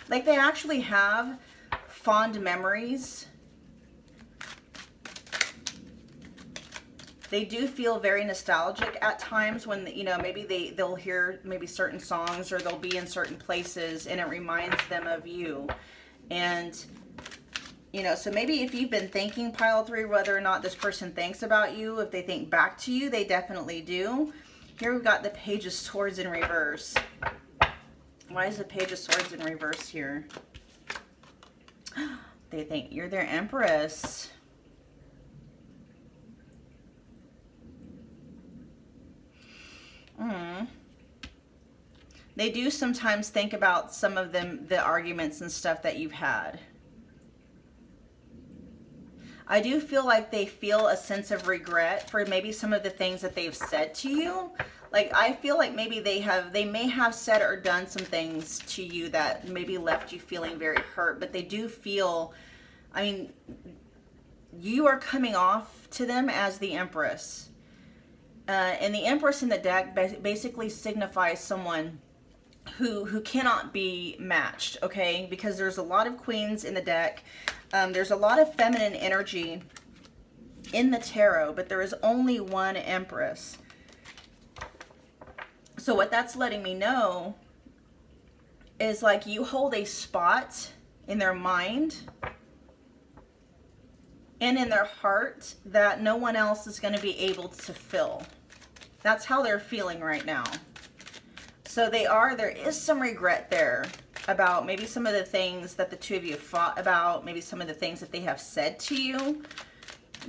Like they actually have fond memories. They do feel very nostalgic at times when, you know, maybe they'll hear maybe certain songs, or they'll be in certain places and it reminds them of you. And, you know, so maybe if you've been thinking, pile 3, whether or not this person thinks about you, if they think back to you, they definitely do. Here we've got the Page of Swords in reverse. Why is the Page of Swords in reverse here? They think you're their Empress. They do sometimes think about some of them, the arguments and stuff that you've had. I do feel like they feel a sense of regret for maybe some of the things that they've said to you. Like I feel like maybe they may have said or done some things to you that maybe left you feeling very hurt, but they do feel, I mean, you are coming off to them as the Empress. And the Empress in the deck basically signifies someone who cannot be matched, okay? Because there's a lot of queens in the deck. There's a lot of feminine energy in the tarot, but there is only one Empress. So what that's letting me know is like you hold a spot in their mind and in their heart that no one else is going to be able to fill. That's how they're feeling right now. So there is some regret there about maybe some of the things that the two of you have fought about, maybe some of the things that they have said to you.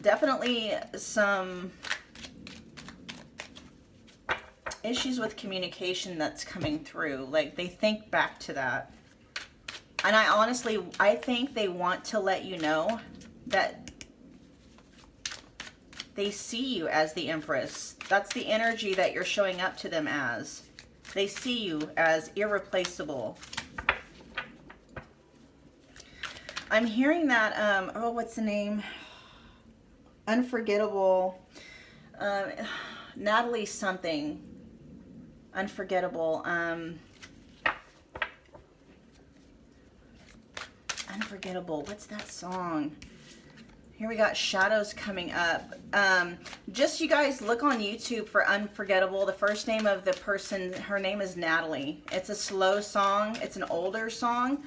Definitely some issues with communication that's coming through. Like they think back to that. And I think they want to let you know that they see you as the Empress. That's the energy that you're showing up to them as. They see you as irreplaceable. I'm hearing that, oh, what's the name? Unforgettable. Natalie something. Unforgettable. Unforgettable. What's that song? Here we got Shadows coming up. Just you guys look on YouTube for Unforgettable. The first name of the person, her name is Natalie. It's a slow song. It's an older song.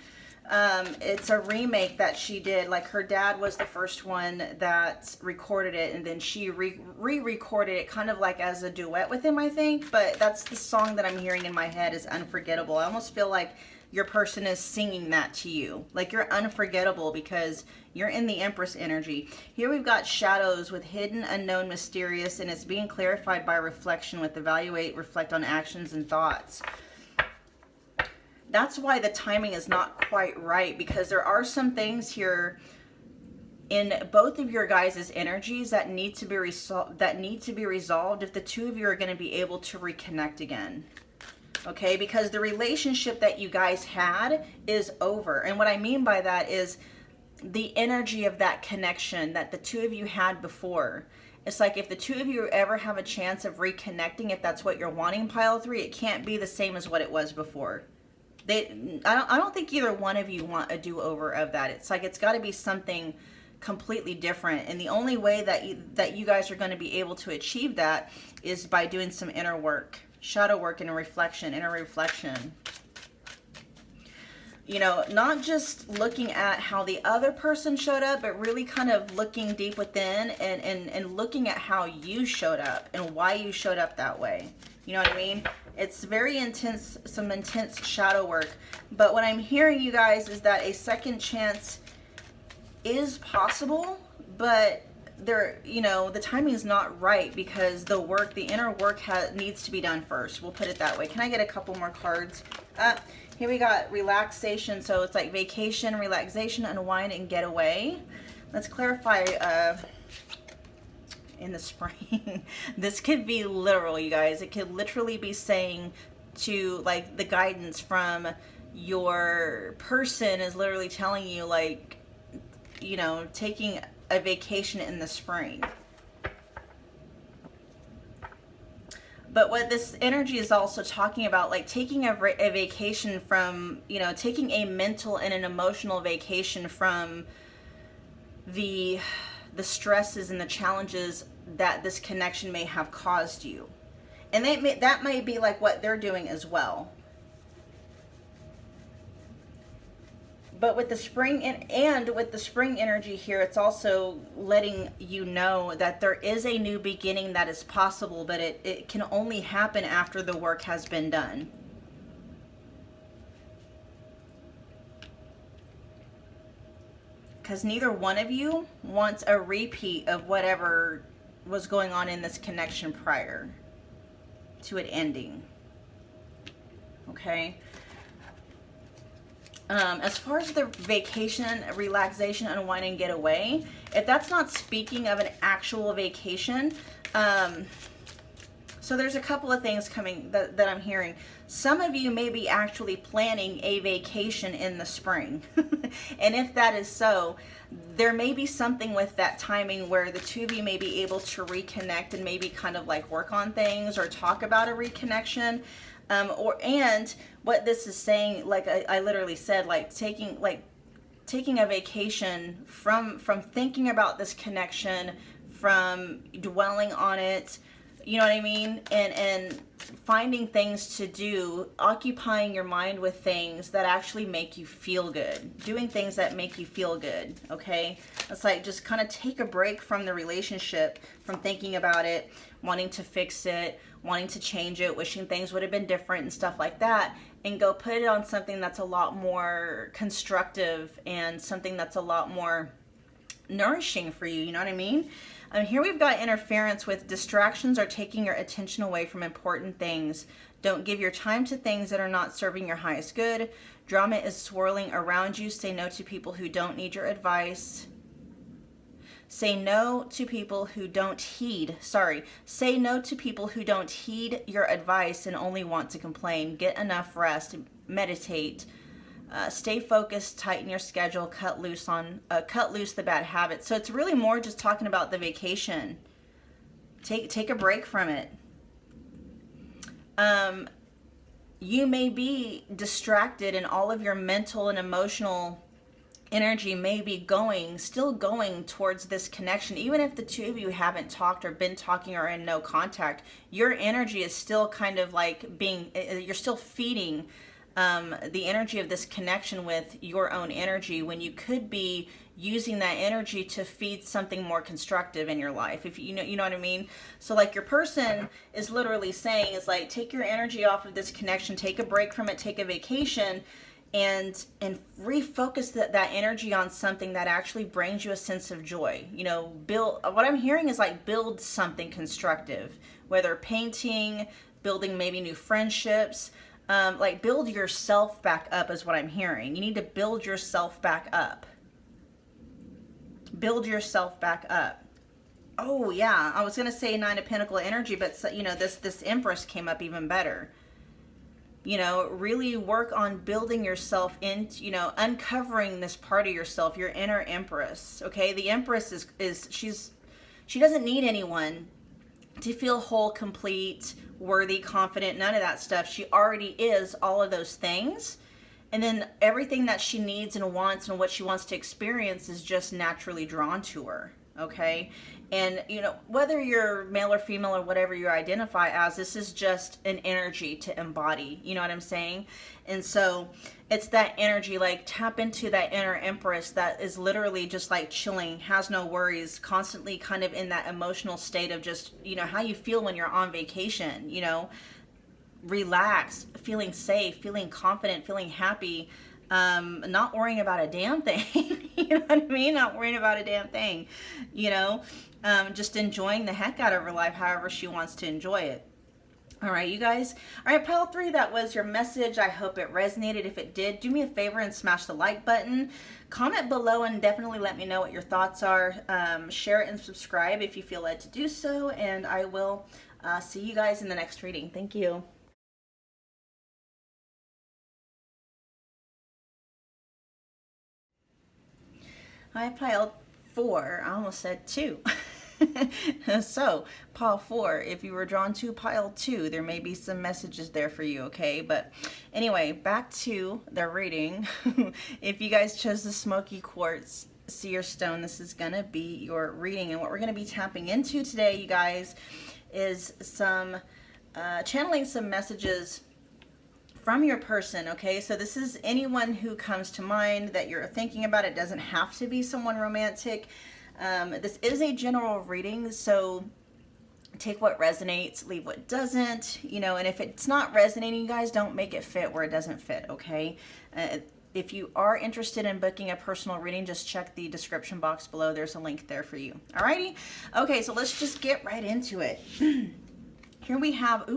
It's a remake that she did. Like her dad was the first one that recorded it, and then she re-recorded it kind of like as a duet with him, I think. But that's the song that I'm hearing in my head is Unforgettable. I almost feel like your person is singing that to you. Like you're unforgettable because you're in the Empress energy. Here we've got Shadows with hidden, unknown, mysterious, and it's being clarified by reflection with evaluate, reflect on actions and thoughts. That's why the timing is not quite right, because there are some things here in both of your guys' energies that need to be resolved if the two of you are going to be able to reconnect again. Okay, because the relationship that you guys had is over. And what I mean by that is the energy of that connection that the two of you had before. It's like if the two of you ever have a chance of reconnecting, if that's what you're wanting, pile 3, it can't be the same as what it was before. I don't think either one of you want a do-over of that. It's like it's got to be something completely different. And the only way that you guys are going to be able to achieve that is by doing some inner work. Shadow work and reflection, inner reflection. You know, not just looking at how the other person showed up, but really kind of looking deep within and looking at how you showed up and why you showed up that way. You know what I mean? It's very intense, some intense shadow work. But what I'm hearing, you guys, is that a second chance is possible, but you know, the timing is not right because the inner work needs to be done first. We'll put it that way. Can I get a couple more cards? Here we got relaxation. So it's like vacation, relaxation, unwind, and get away. Let's clarify in the spring. This could be literal, you guys. It could literally be saying to, like, the guidance from your person is literally telling you, like, you know, taking a vacation in the spring. But what this energy is also talking about, like taking a vacation from, you know, taking a mental and an emotional vacation from the stresses and the challenges that this connection may have caused you. And that may be like what they're doing as well. But with the spring and with the spring energy here, it's also letting you know that there is a new beginning that is possible, but it can only happen after the work has been done. Because neither one of you wants a repeat of whatever was going on in this connection prior to it ending. Okay? As far as the vacation, relaxation, unwind, and get away, if that's not speaking of an actual vacation, so there's a couple of things coming that I'm hearing. Some of you may be actually planning a vacation in the spring. And if that is so, there may be something with that timing where the two of you may be able to reconnect and maybe kind of like work on things or talk about a reconnection. And what this is saying, like I literally said, like taking a vacation from thinking about this connection, from dwelling on it, you know what I mean? And finding things to do, occupying your mind with things that actually make you feel good, doing things that make you feel good, okay? It's like just kind of take a break from the relationship, from thinking about it, wanting to fix it, wanting to change it, wishing things would have been different and stuff like that, and go put it on something that's a lot more constructive and something that's a lot more nourishing for you, you know what I mean? Here we've got interference with distractions are taking your attention away from important things. Don't give your time to things that are not serving your highest good. Drama is swirling around you. Say no to people who don't need your advice. Say no to people who don't heed. Say no to people who don't heed your advice and only want to complain. Get enough rest. Meditate. Stay focused, tighten your schedule, cut loose the bad habits. So it's really more just talking about the vacation. Take a break from it. You may be distracted, and all of your mental and emotional energy may be still going towards this connection. Even if the two of you haven't talked or been talking or in no contact, your energy is still kind of like you're still feeding the energy of this connection with your own energy, when you could be using that energy to feed something more constructive in your life. If you know what I mean? So like your person is literally saying is like, take your energy off of this connection, take a break from it, take a vacation, and refocus that energy on something that actually brings you a sense of joy. You know, what I'm hearing is like build something constructive, whether painting, building maybe new friendships. Like build yourself back up is what I'm hearing. You need to build yourself back up. Build yourself back up. Oh yeah, I was gonna say Nine of Pentacles energy, but you know, this Empress came up even better. You know, really work on building yourself into, you know, uncovering this part of yourself, your inner Empress. Okay, the Empress she doesn't need anyone to feel whole, complete, worthy, confident, none of that stuff. She already is all of those things. And then everything that she needs and wants and what she wants to experience is just naturally drawn to her. Okay. And, you know, whether you're male or female or whatever you identify as, this is just an energy to embody. You know what I'm saying? And so it's that energy, like tap into that inner Empress that is literally just like chilling, has no worries, constantly kind of in that emotional state of just, you know, how you feel when you're on vacation, you know, relaxed, feeling safe, feeling confident, feeling happy, not worrying about a damn thing. You know what I mean? Not worrying about a damn thing, you know, just enjoying the heck out of her life however she wants to enjoy it. All right, you guys. All right, pile 3, that was your message. I hope it resonated. If it did, do me a favor and smash the like button. Comment below and definitely let me know what your thoughts are. Share it and subscribe if you feel led to do so. And I will see you guys in the next reading. Thank you. I piled 4. I almost said 2. So, pile 4, if you were drawn to pile 2, there may be some messages there for you, okay? But anyway, back to the reading. If you guys chose the Smokey Quartz Seer Stone, this is going to be your reading. And what we're going to be tapping into today, you guys, is some channeling some messages from your person, okay? So this is anyone who comes to mind that you're thinking about. It doesn't have to be someone romantic. This is a general reading, so take what resonates, leave what doesn't, you know, and if it's not resonating, you guys, don't make it fit where it doesn't fit, okay? If you are interested in booking a personal reading, just check the description box below. There's a link there for you. Alrighty? Okay, so let's just get right into it. Here we have,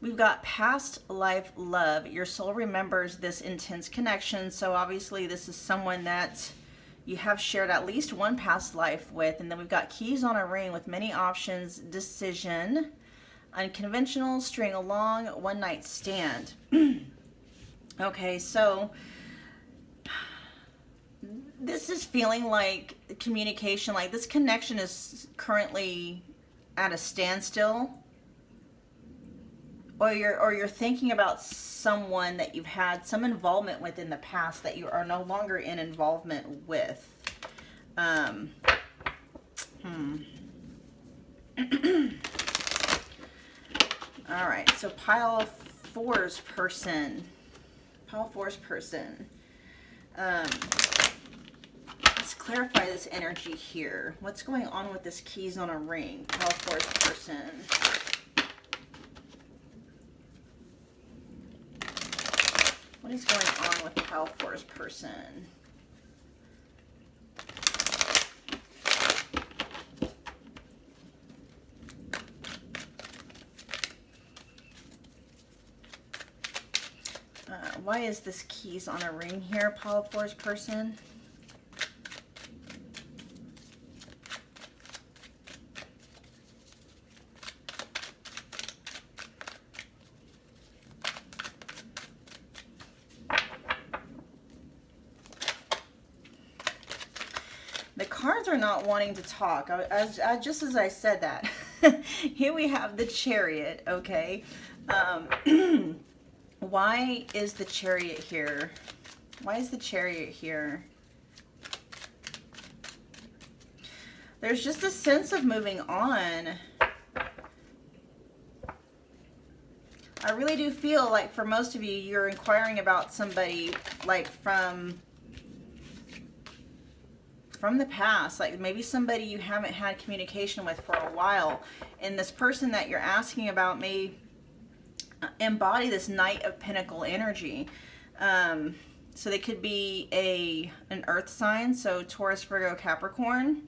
we've got past life love. Your soul remembers this intense connection, so obviously this is someone that you have shared at least one past life with. And then we've got keys on a ring with many options, decision, unconventional, string along, one night stand. Okay, so this is feeling like communication, like this connection is currently at a standstill, or you're thinking about someone that you've had some involvement with in the past that you are no longer in involvement with. All right, so pile 4's person. Pile 4's person. Let's clarify this energy here. What's going on with this keys on a ring? Pile 4's person. What is going on with pile 4's person? Why is this keys on a ring here, pile 4's person? The cards are not wanting to talk. Just as I said that, here we have the Chariot, okay? Why is the Chariot here? Why is the Chariot here? There's just a sense of moving on. I really do feel like for most of you, you're inquiring about somebody like from the past, like maybe somebody you haven't had communication with for a while, and this person that you're asking about may embody this Knight of Pentacle energy. So they could be an earth sign, so Taurus, Virgo, Capricorn.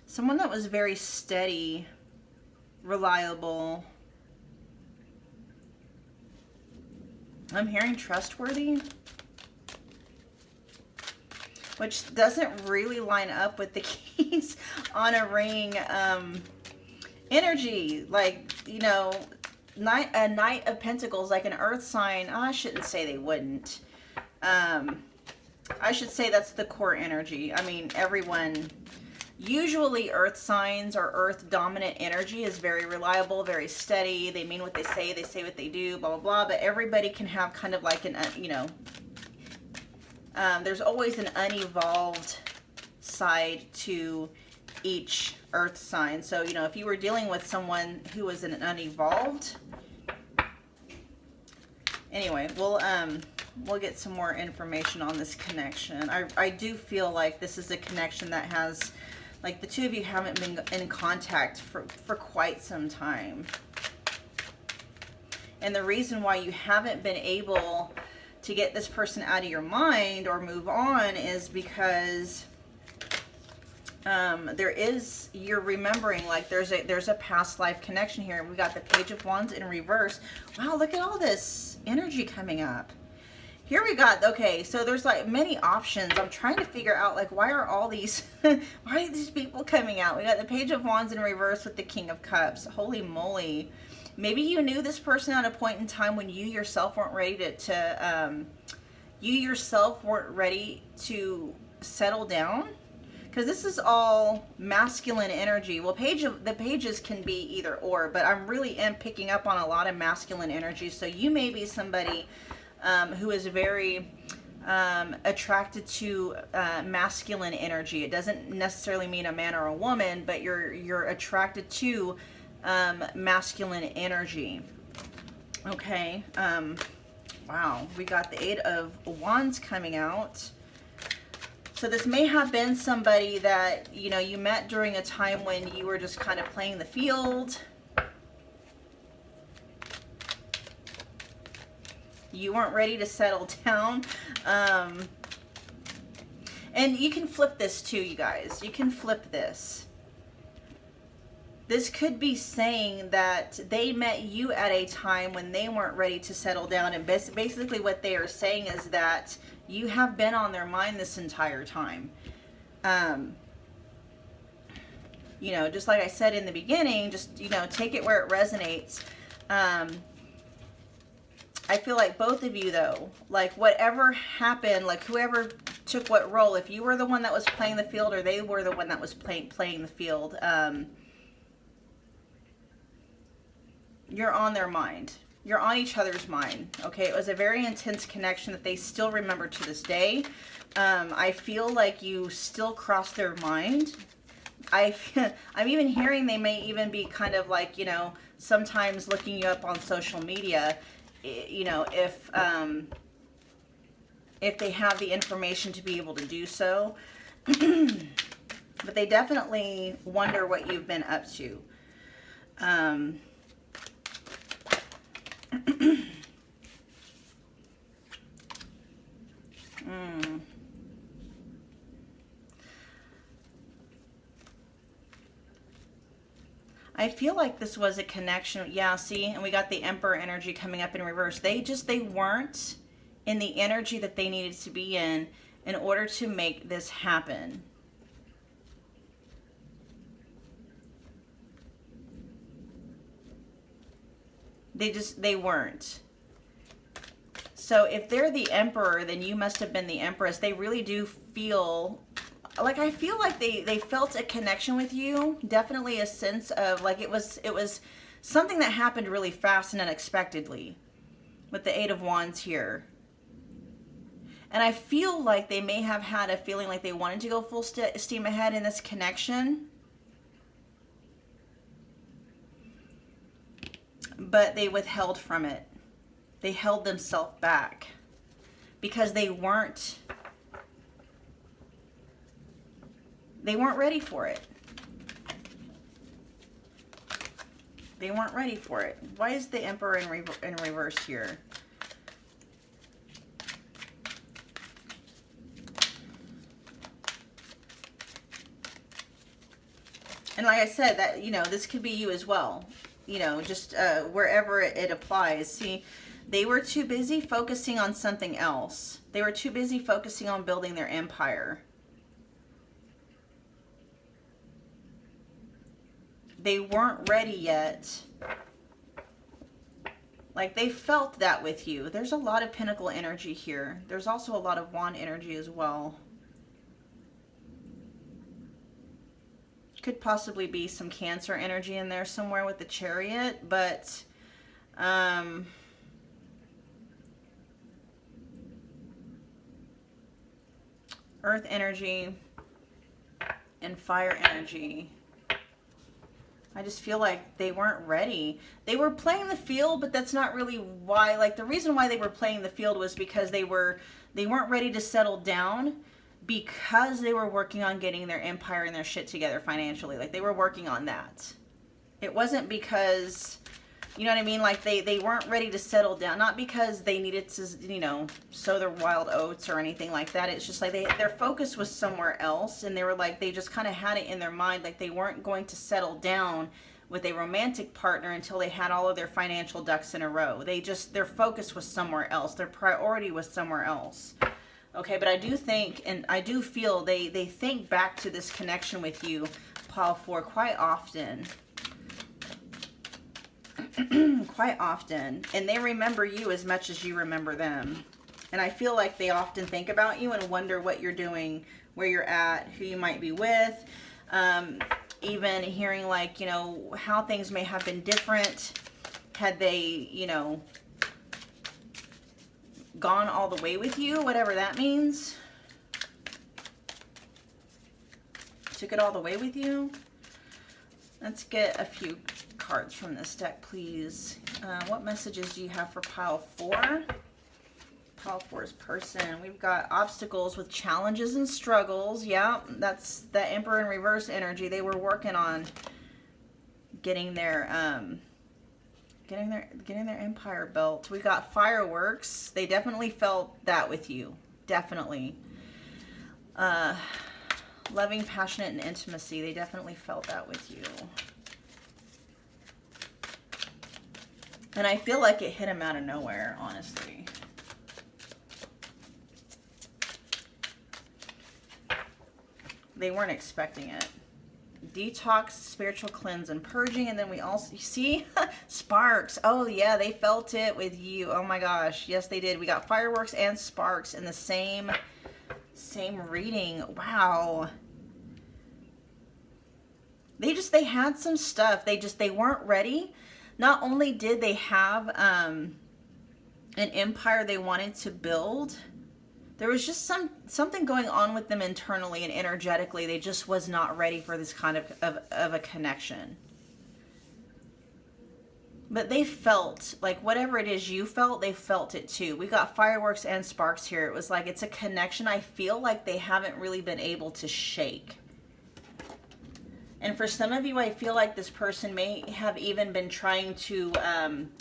Someone that was very steady, reliable. I'm hearing trustworthy, which doesn't really line up with the keys on a ring energy. Like, you know, a Knight of Pentacles, like an earth sign. Oh, I shouldn't say they wouldn't. I should say that's the core energy. I mean, everyone, usually earth signs or earth dominant energy is very reliable, very steady. They mean what they say what they do, blah, blah, blah. But everybody can have kind of like an, you know, there's always an unevolved side to each earth sign. So, you know, if you were dealing with someone who was an unevolved, anyway, we'll get some more information on this connection. I do feel like this is a connection that has, like, the two of you haven't been in contact for quite some time. And the reason why you haven't been able to get this person out of your mind or move on is because you're remembering, like there's a past life connection here. We got the Page of Wands in reverse. Wow, look at all this energy coming up. Here we got, okay, so there's like many options. I'm trying to figure out, like, why are all these, why are these people coming out? We got the Page of Wands in reverse with the King of Cups. Holy moly. Maybe you knew this person at a point in time when you yourself weren't ready to settle down. Because this is all masculine energy. Well, the pages can be either or, but I'm really picking up on a lot of masculine energy. So you may be somebody who is very attracted to masculine energy. It doesn't necessarily mean a man or a woman, but you're attracted to masculine energy. Okay. Wow. We got the Eight of Wands coming out. So this may have been somebody that, you know, you met during a time when you were just kind of playing the field. You weren't ready to settle down. And you can flip this too, you guys. You can flip this. This could be saying that they met you at a time when they weren't ready to settle down. And basically what they are saying is that you have been on their mind this entire time. You know, just like I said in the beginning, just, you know, take it where it resonates. I feel like both of you, though, like whatever happened, like whoever took what role, if you were the one that was playing the field or they were the one that was playing the field, you're on their mind. You're on each other's mind. Okay, it was a very intense connection that they still remember to this day. I feel like you still cross their mind. I'm even hearing they may even be kind of like, you know, sometimes looking you up on social media, you know, if they have the information to be able to do so. But they definitely wonder what you've been up to. I feel like this was a connection. Yeah, see, and we got the Emperor energy coming up in reverse. They weren't in the energy that they needed to be in order to make this happen. They weren't. So if they're the Emperor, then you must have been the Empress. They really do feel like, I feel like they felt a connection with you. Definitely a sense of like it was something that happened really fast and unexpectedly with the Eight of Wands here. And I feel like they may have had a feeling like they wanted to go full steam ahead in this connection. But they withheld from it. They held themselves back because they weren't ready for it. They weren't ready for it. Why is the Emperor in reverse here? And like I said, that, you know, this could be you as well. You know, just wherever it applies. See, they were too busy focusing on something else. They were too busy focusing on building their empire. They weren't ready yet. Like, they felt that with you. There's a lot of Pentacle energy here. There's also a lot of Wand energy as well. Could possibly be some Cancer energy in there somewhere with the Chariot, but Earth energy and Fire energy. I just feel like they weren't ready. They were playing the field, but that's not really why. Like, the reason why they were playing the field was because they weren't ready to settle down, because they were working on getting their empire and their shit together financially. Like, they were working on that. It wasn't because You know what I mean? Like they weren't ready to settle down, not because they needed to, you know, sow their wild oats or anything like that. It's just like their focus was somewhere else, and they were like, they just kind of had it in their mind, like they weren't going to settle down with a romantic partner until they had all of their financial ducks in a row. Their focus was somewhere else. Their priority was somewhere else. Okay, but I do think, and I do feel they think back to this connection with you, pile 4, quite often. Quite often. And they remember you as much as you remember them. And I feel like they often think about you and wonder what you're doing, where you're at, who you might be with. Even hearing, like, you know, how things may have been different had they, you know, gone all the way with you, whatever that means. Took it all the way with you. Let's get a few cards from this deck, please. What messages do you have for pile 4? Pile 4's person. We've got obstacles with challenges and struggles. Yeah, that's that Emperor in reverse energy. They were working on getting their empire built. We got fireworks. They definitely felt that with you. Definitely. Loving, passionate, and intimacy. They definitely felt that with you. And I feel like it hit him out of nowhere, honestly. They weren't expecting it. Detox, spiritual cleanse, and purging. And then we also, you see, sparks. Oh, yeah, they felt it with you. Oh, my gosh. Yes, they did. We got fireworks and sparks in the same reading. Wow. They had some stuff. They weren't ready. Not only did they have an empire they wanted to build, there was just something going on with them internally and energetically. They just was not ready for this kind of a connection. But they felt, like, whatever it is you felt, they felt it too. We got fireworks and sparks here. It was like, it's a connection I feel like they haven't really been able to shake. And for some of you, I feel like this person may have even been trying to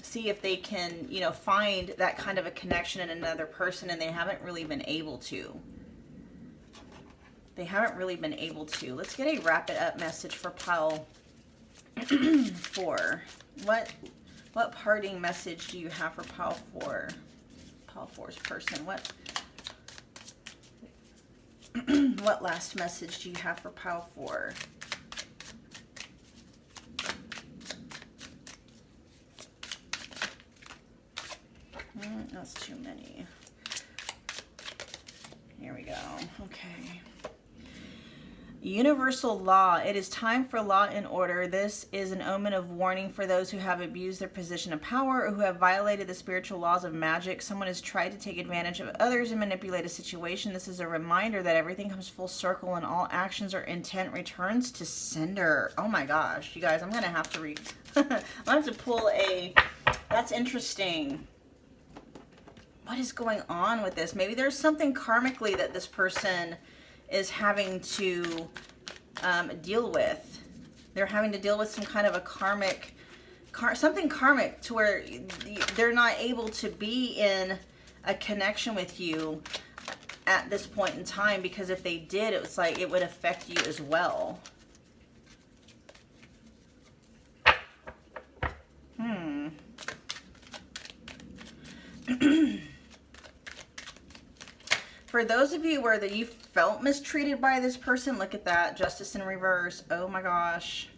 see if they can, you know, find that kind of a connection in another person, and they haven't really been able to. They haven't really been able to. Let's get a wrap it up message for pile 4. What parting message do you have for pile 4? Pile 4's person. What last message do you have for pile 4? That's too many. Here we go. Okay. Universal law. It is time for law and order. This is an omen of warning for those who have abused their position of power or who have violated the spiritual laws of magic. Someone has tried to take advantage of others and manipulate a situation. This is a reminder that everything comes full circle and all actions or intent returns to sender. Oh my gosh, you guys, I'm going to have to read. I'm going to have to pull a... That's interesting. What is going on with this? Maybe there's something karmically that this person is having to deal with. They're having to deal with some kind of a something karmic to where they're not able to be in a connection with you at this point in time, because if they did, it was like it would affect you as well. For those of you where you felt mistreated by this person, look at that. Justice in reverse. Oh my gosh.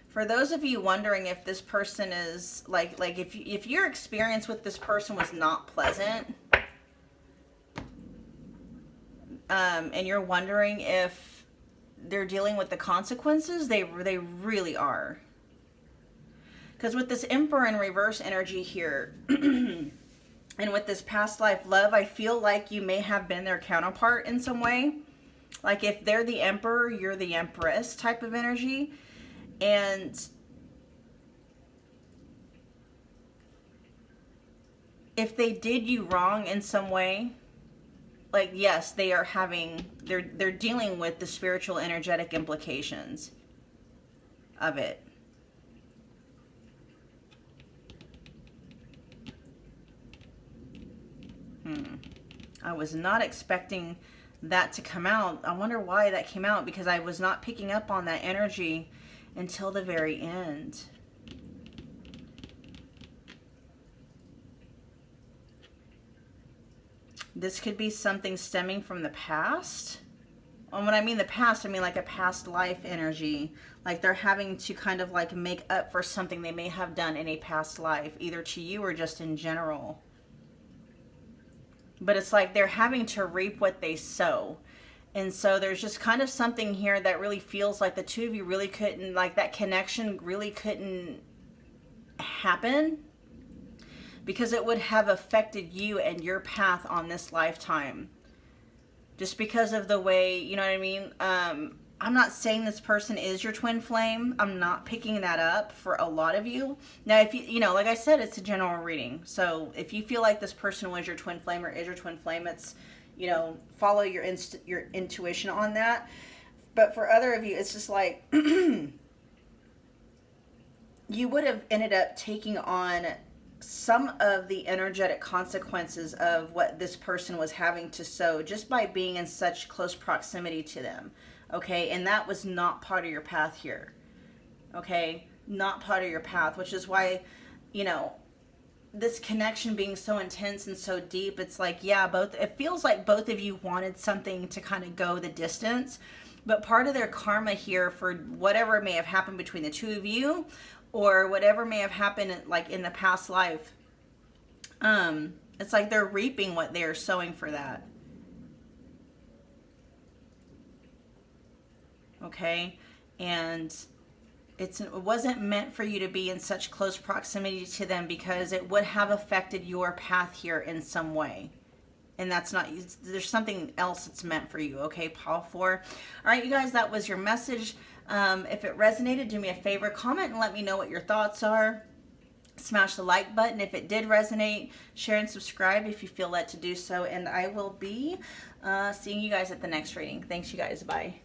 For those of you wondering if this person is, like if your experience with this person was not pleasant, and you're wondering if they're dealing with the consequences, they really are. Because with this Emperor in reverse energy here, and with this past life love, I feel like you may have been their counterpart in some way. Like if they're the Emperor, you're the Empress type of energy. And if they did you wrong in some way, like yes, they're dealing with the spiritual energetic implications. of it. I was not expecting that to come out. I wonder why that came out, because I was not picking up on that energy until the very end. This could be something stemming from the past. And when I mean the past, I mean like a past life energy. Like they're having to kind of like make up for something they may have done in a past life, either to you or just in general. But it's like they're having to reap what they sow. And so there's just kind of something here that really feels like the two of you really couldn't, like that connection really couldn't happen, because it would have affected you and your path on this lifetime. Just because of the way, you know what I mean? I'm not saying this person is your twin flame. I'm not picking that up for a lot of you. Now, if you know, like I said, it's a general reading. So if you feel like this person was your twin flame or is your twin flame, it's, you know, follow your intuition on that. But for other of you, it's just like you would have ended up taking on some of the energetic consequences of what this person was having to sow just by being in such close proximity to them. Okay, and that was not part of your path here. Okay, not part of your path, which is why, you know, this connection being so intense and so deep, it's like, yeah, it feels like both of you wanted something to kind of go the distance, but part of their karma here for whatever may have happened between the two of you, or whatever may have happened like in the past life, it's like they're reaping what they are sowing for that. Okay, and it wasn't meant for you to be in such close proximity to them, because it would have affected your path here in some way. And that's not, there's something else that's meant for you. Okay, Paul 4. All right, you guys, that was your message. If it resonated, do me a favor, comment and let me know what your thoughts are. Smash the like button if it did resonate. Share and subscribe if you feel led to do so. And I will be seeing you guys at the next reading. Thanks, you guys. Bye.